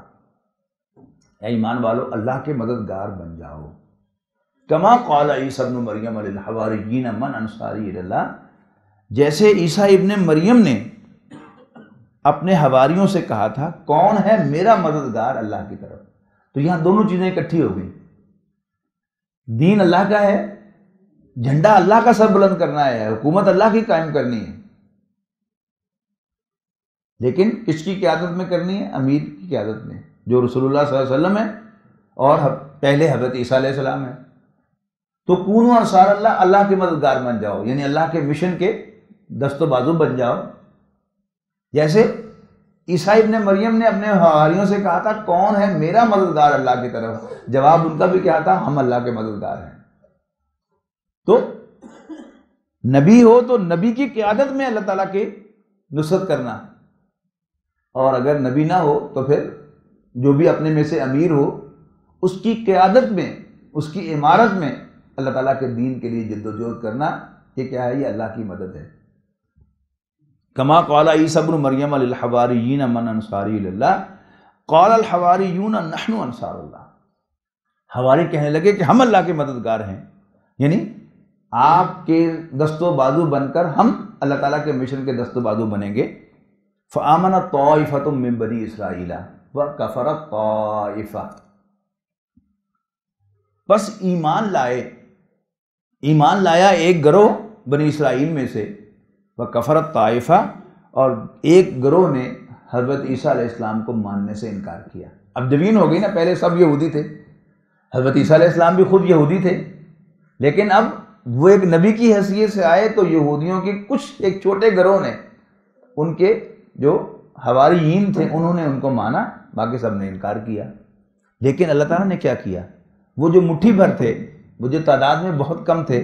اے ایمان والو اللہ کے مددگار بن جاؤ۔ کما قال عیسیٰ ابن مریم للحواریین من انصاری الی اللہ، جیسے عیسیٰ ابن مریم نے اپنے حواریوں سے کہا تھا کون ہے میرا مددگار اللہ کی طرف۔ تو یہاں دونوں چیزیں اکٹھی ہو گئی، دین اللہ کا ہے، جھنڈا اللہ کا سر بلند کرنا ہے، حکومت اللہ کی قائم کرنی ہے، لیکن کس کی قیادت میں کرنی ہے؟ امیر کی قیادت میں، جو رسول اللہ صلی اللہ علیہ وسلم ہے اور پہلے حضرت عیسیٰ علیہ السلام ہے۔ تو کونوا انصار اللہ، اللہ کے مددگار بن جاؤ، یعنی اللہ کے مشن کے دست و بازو بن جاؤ۔ جیسے عیسیٰ ابن مریم نے اپنے حواریوں سے کہا تھا کون ہے میرا مددگار اللہ کی طرف، جواب ان کا بھی کیا تھا، ہم اللہ کے مددگار ہیں۔ تو نبی ہو تو نبی کی قیادت میں اللہ تعالیٰ کی نصرت کرنا، اور اگر نبی نہ ہو تو پھر جو بھی اپنے میں سے امیر ہو اس کی قیادت میں، اس کی عمارت میں اللہ تعالیٰ کے دین کے لیے جد و جہد کرنا، یہ کیا ہے، یہ اللہ کی مدد ہے۔ کما قال عیسی ابن مریم للحواریین من انصاری اللہ قال الحواریون نحن انصار اللہ، حواری کہنے لگے کہ ہم اللہ کے مددگار ہیں، یعنی آپ کے دست و بازو بن کر ہم اللہ تعالیٰ کے مشن کے دست و بازو بنیں گے۔ فآمنت طائفۃ من بنی اسرائیل وکفرت طائفہ، بس ایمان لایا ایک گروہ بنی اسرائیل میں سے، وکفرت طائفہ، اور ایک گروہ نے حضرت عیسیٰ علیہ السلام کو ماننے سے انکار کیا۔ اب جبین ہو گئی نا، پہلے سب یہودی تھے، حضرت عیسیٰ علیہ السلام بھی خود یہودی تھے، لیکن اب وہ ایک نبی کی حیثیت سے آئے تو یہودیوں کے کچھ ایک چھوٹے گروہ نے، ان کے جو حواریین تھے، انہوں نے ان کو مانا، باقی سب نے انکار کیا۔ لیکن اللہ تعالیٰ نے کیا کیا، وہ جو مٹھی بھر تھے، وہ جو تعداد میں بہت کم تھے،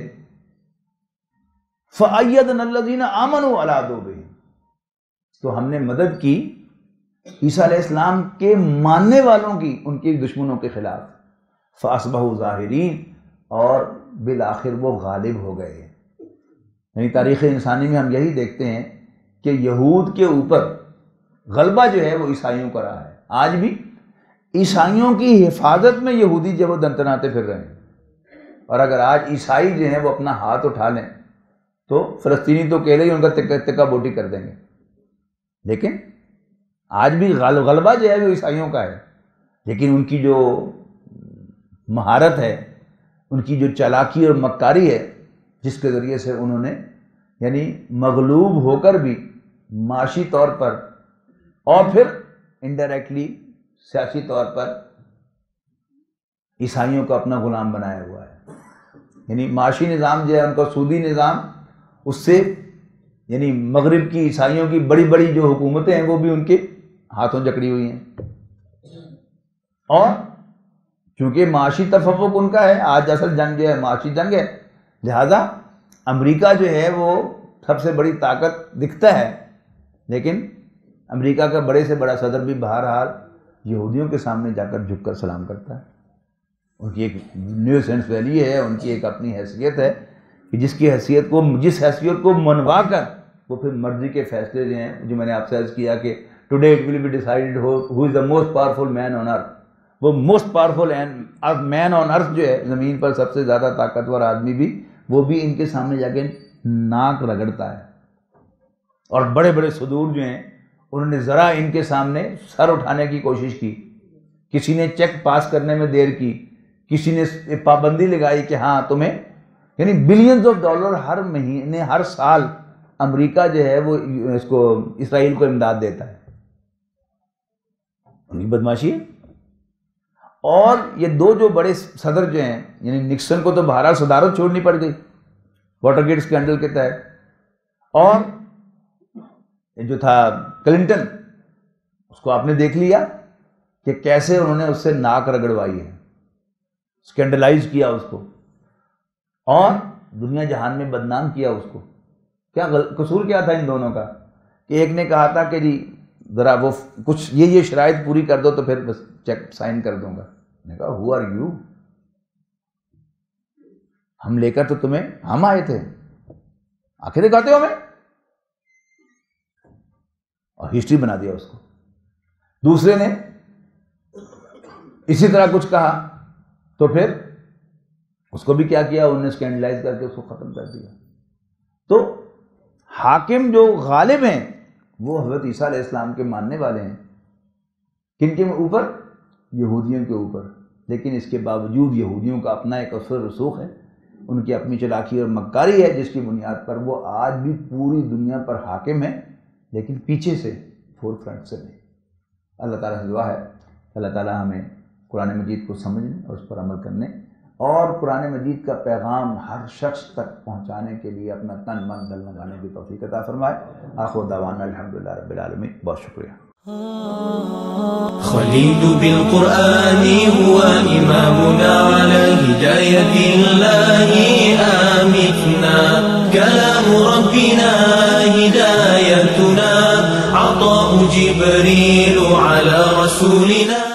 فَأَيَّدْنَا الَّذِينَ آمَنُوا عَلَىٰ عَدُوِّهِمْ، تو ہم نے مدد کی عیسیٰ علیہ السلام کے ماننے والوں کی، ان کے دشمنوں کے خلاف، فَأَصْبَحُوا ظَاهِرِينَ، اور بالآخر وہ غالب ہو گئے۔ یعنی تاریخ انسانی میں ہم یہی دیکھتے ہیں کہ یہود کے اوپر غلبہ جو ہے وہ عیسائیوں کا رہا ہے۔ آج بھی عیسائیوں کی حفاظت میں یہودی جو وہ دنتناتے پھر رہے ہیں، اور اگر آج عیسائی جو ہیں وہ اپنا ہاتھ اٹھا لیں تو فلسطینی تو اکیلے ہی ان کا تکا بوٹی کر دیں گے، لیکن آج بھی غلبہ جو ہے وہ عیسائیوں کا ہے۔ لیکن ان کی جو مہارت ہے، ان کی جو چالاکی اور مکاری ہے، جس کے ذریعے سے انہوں نے یعنی مغلوب ہو کر بھی معاشی طور پر اور پھر انڈائریکٹلی سیاسی طور پر عیسائیوں کو اپنا غلام بنایا ہوا ہے۔ یعنی معاشی نظام جو ہے ان کا سودی نظام، اس سے یعنی مغرب کی عیسائیوں کی بڑی بڑی جو حکومتیں ہیں وہ بھی ان کے ہاتھوں جکڑی ہوئی ہیں، اور چونکہ معاشی تفوق ان کا ہے، آج اصل جنگ جو ہے معاشی جنگ ہے، لہذا امریکہ جو ہے وہ سب سے بڑی طاقت دکھتا ہے، لیکن امریکہ کا بڑے سے بڑا صدر بھی بہرحال یہودیوں کے سامنے جا کر جھک کر سلام کرتا ہے۔ ان کی ایک نیو سینس ویلی ہے، ان کی ایک اپنی حیثیت ہے کہ جس حیثیت کو منوا کر وہ پھر مرضی کے فیصلے جو ہیں، جو میں نے آپ سے عرض کیا کہ today it will be decided who is the most powerful man on earth, وہ موسٹ پاورفل مین آن ارتھ جو ہے، زمین پر سب سے زیادہ طاقتور آدمی بھی، وہ بھی ان کے سامنے جا کے ناک رگڑتا ہے۔ اور بڑے بڑے صدور جو ہیں انہوں نے ذرا ان کے سامنے سر اٹھانے کی کوشش کی، کسی نے چیک پاس کرنے میں دیر کی، کسی نے پابندی لگائی کہ ہاں تمہیں، یعنی بلینز آف ڈالر ہر مہینے ہر سال امریکہ جو ہے وہ اس کو اسرائیل کو امداد دیتا ہے۔ ان کی بدماشی ہے۔ اور یہ دو جو بڑے صدر جو ہیں، یعنی نکسن کو تو بہرحال صدارت چھوڑنی پڑ گئی واٹر گیٹ اسکینڈل کے تحت، اور جو تھا کلنٹن، اس کو آپ نے دیکھ لیا کہ کیسے انہوں نے اس سے ناک رگڑوائی ہے، اسکینڈلائز کیا اس کو، اور دنیا جہان میں بدنام کیا اس کو۔ کیا قصور کیا تھا ان دونوں کا کہ ایک نے کہا تھا کہ جی ذرا وہ کچھ یہ شرائط پوری کر دو تو پھر بس چیک سائن کر دوں گا۔ نے کہا ہو آر یو، ہم لے کر تو تمہیں ہم آئے تھے، آنکھیں دکھاتے ہو ہمیں، اور ہسٹری بنا دیا اس کو۔ دوسرے نے اسی طرح کچھ کہا تو پھر اس کو بھی کیا کیا، انہوں نے اسکینڈلائز کر کے اس کو ختم کر دیا۔ تو حاکم جو غالب ہیں وہ حضرت عیسیٰ علیہ السلام کے ماننے والے ہیں، کن کے اوپر؟ یہودیوں کے اوپر۔ لیکن اس کے باوجود یہودیوں کا اپنا ایک اثر رسوخ ہے، ان کی اپنی چلاکی اور مکاری ہے، جس کی بنیاد پر وہ آج بھی پوری دنیا پر حاکم ہیں، لیکن پیچھے سے، فور فرنٹ سے نہیں۔ اللہ تعالیٰ سے دعا ہے اللہ تعالیٰ ہمیں قرآن مجید کو سمجھنے اور اس پر عمل کرنے اور قرآن مجید کا پیغام ہر شخص تک پہنچانے کے لیے اپنا تن من دل لگانے کی توفیق عطا فرمائے۔ آخر دعوانا الحمدللہ رب العالمین۔ بہت شکریہ۔ خليل بالقرآن هو إمامنا على هداية الله آمتنا كلام ربنا هدايتنا عطاء جبريل على رسولنا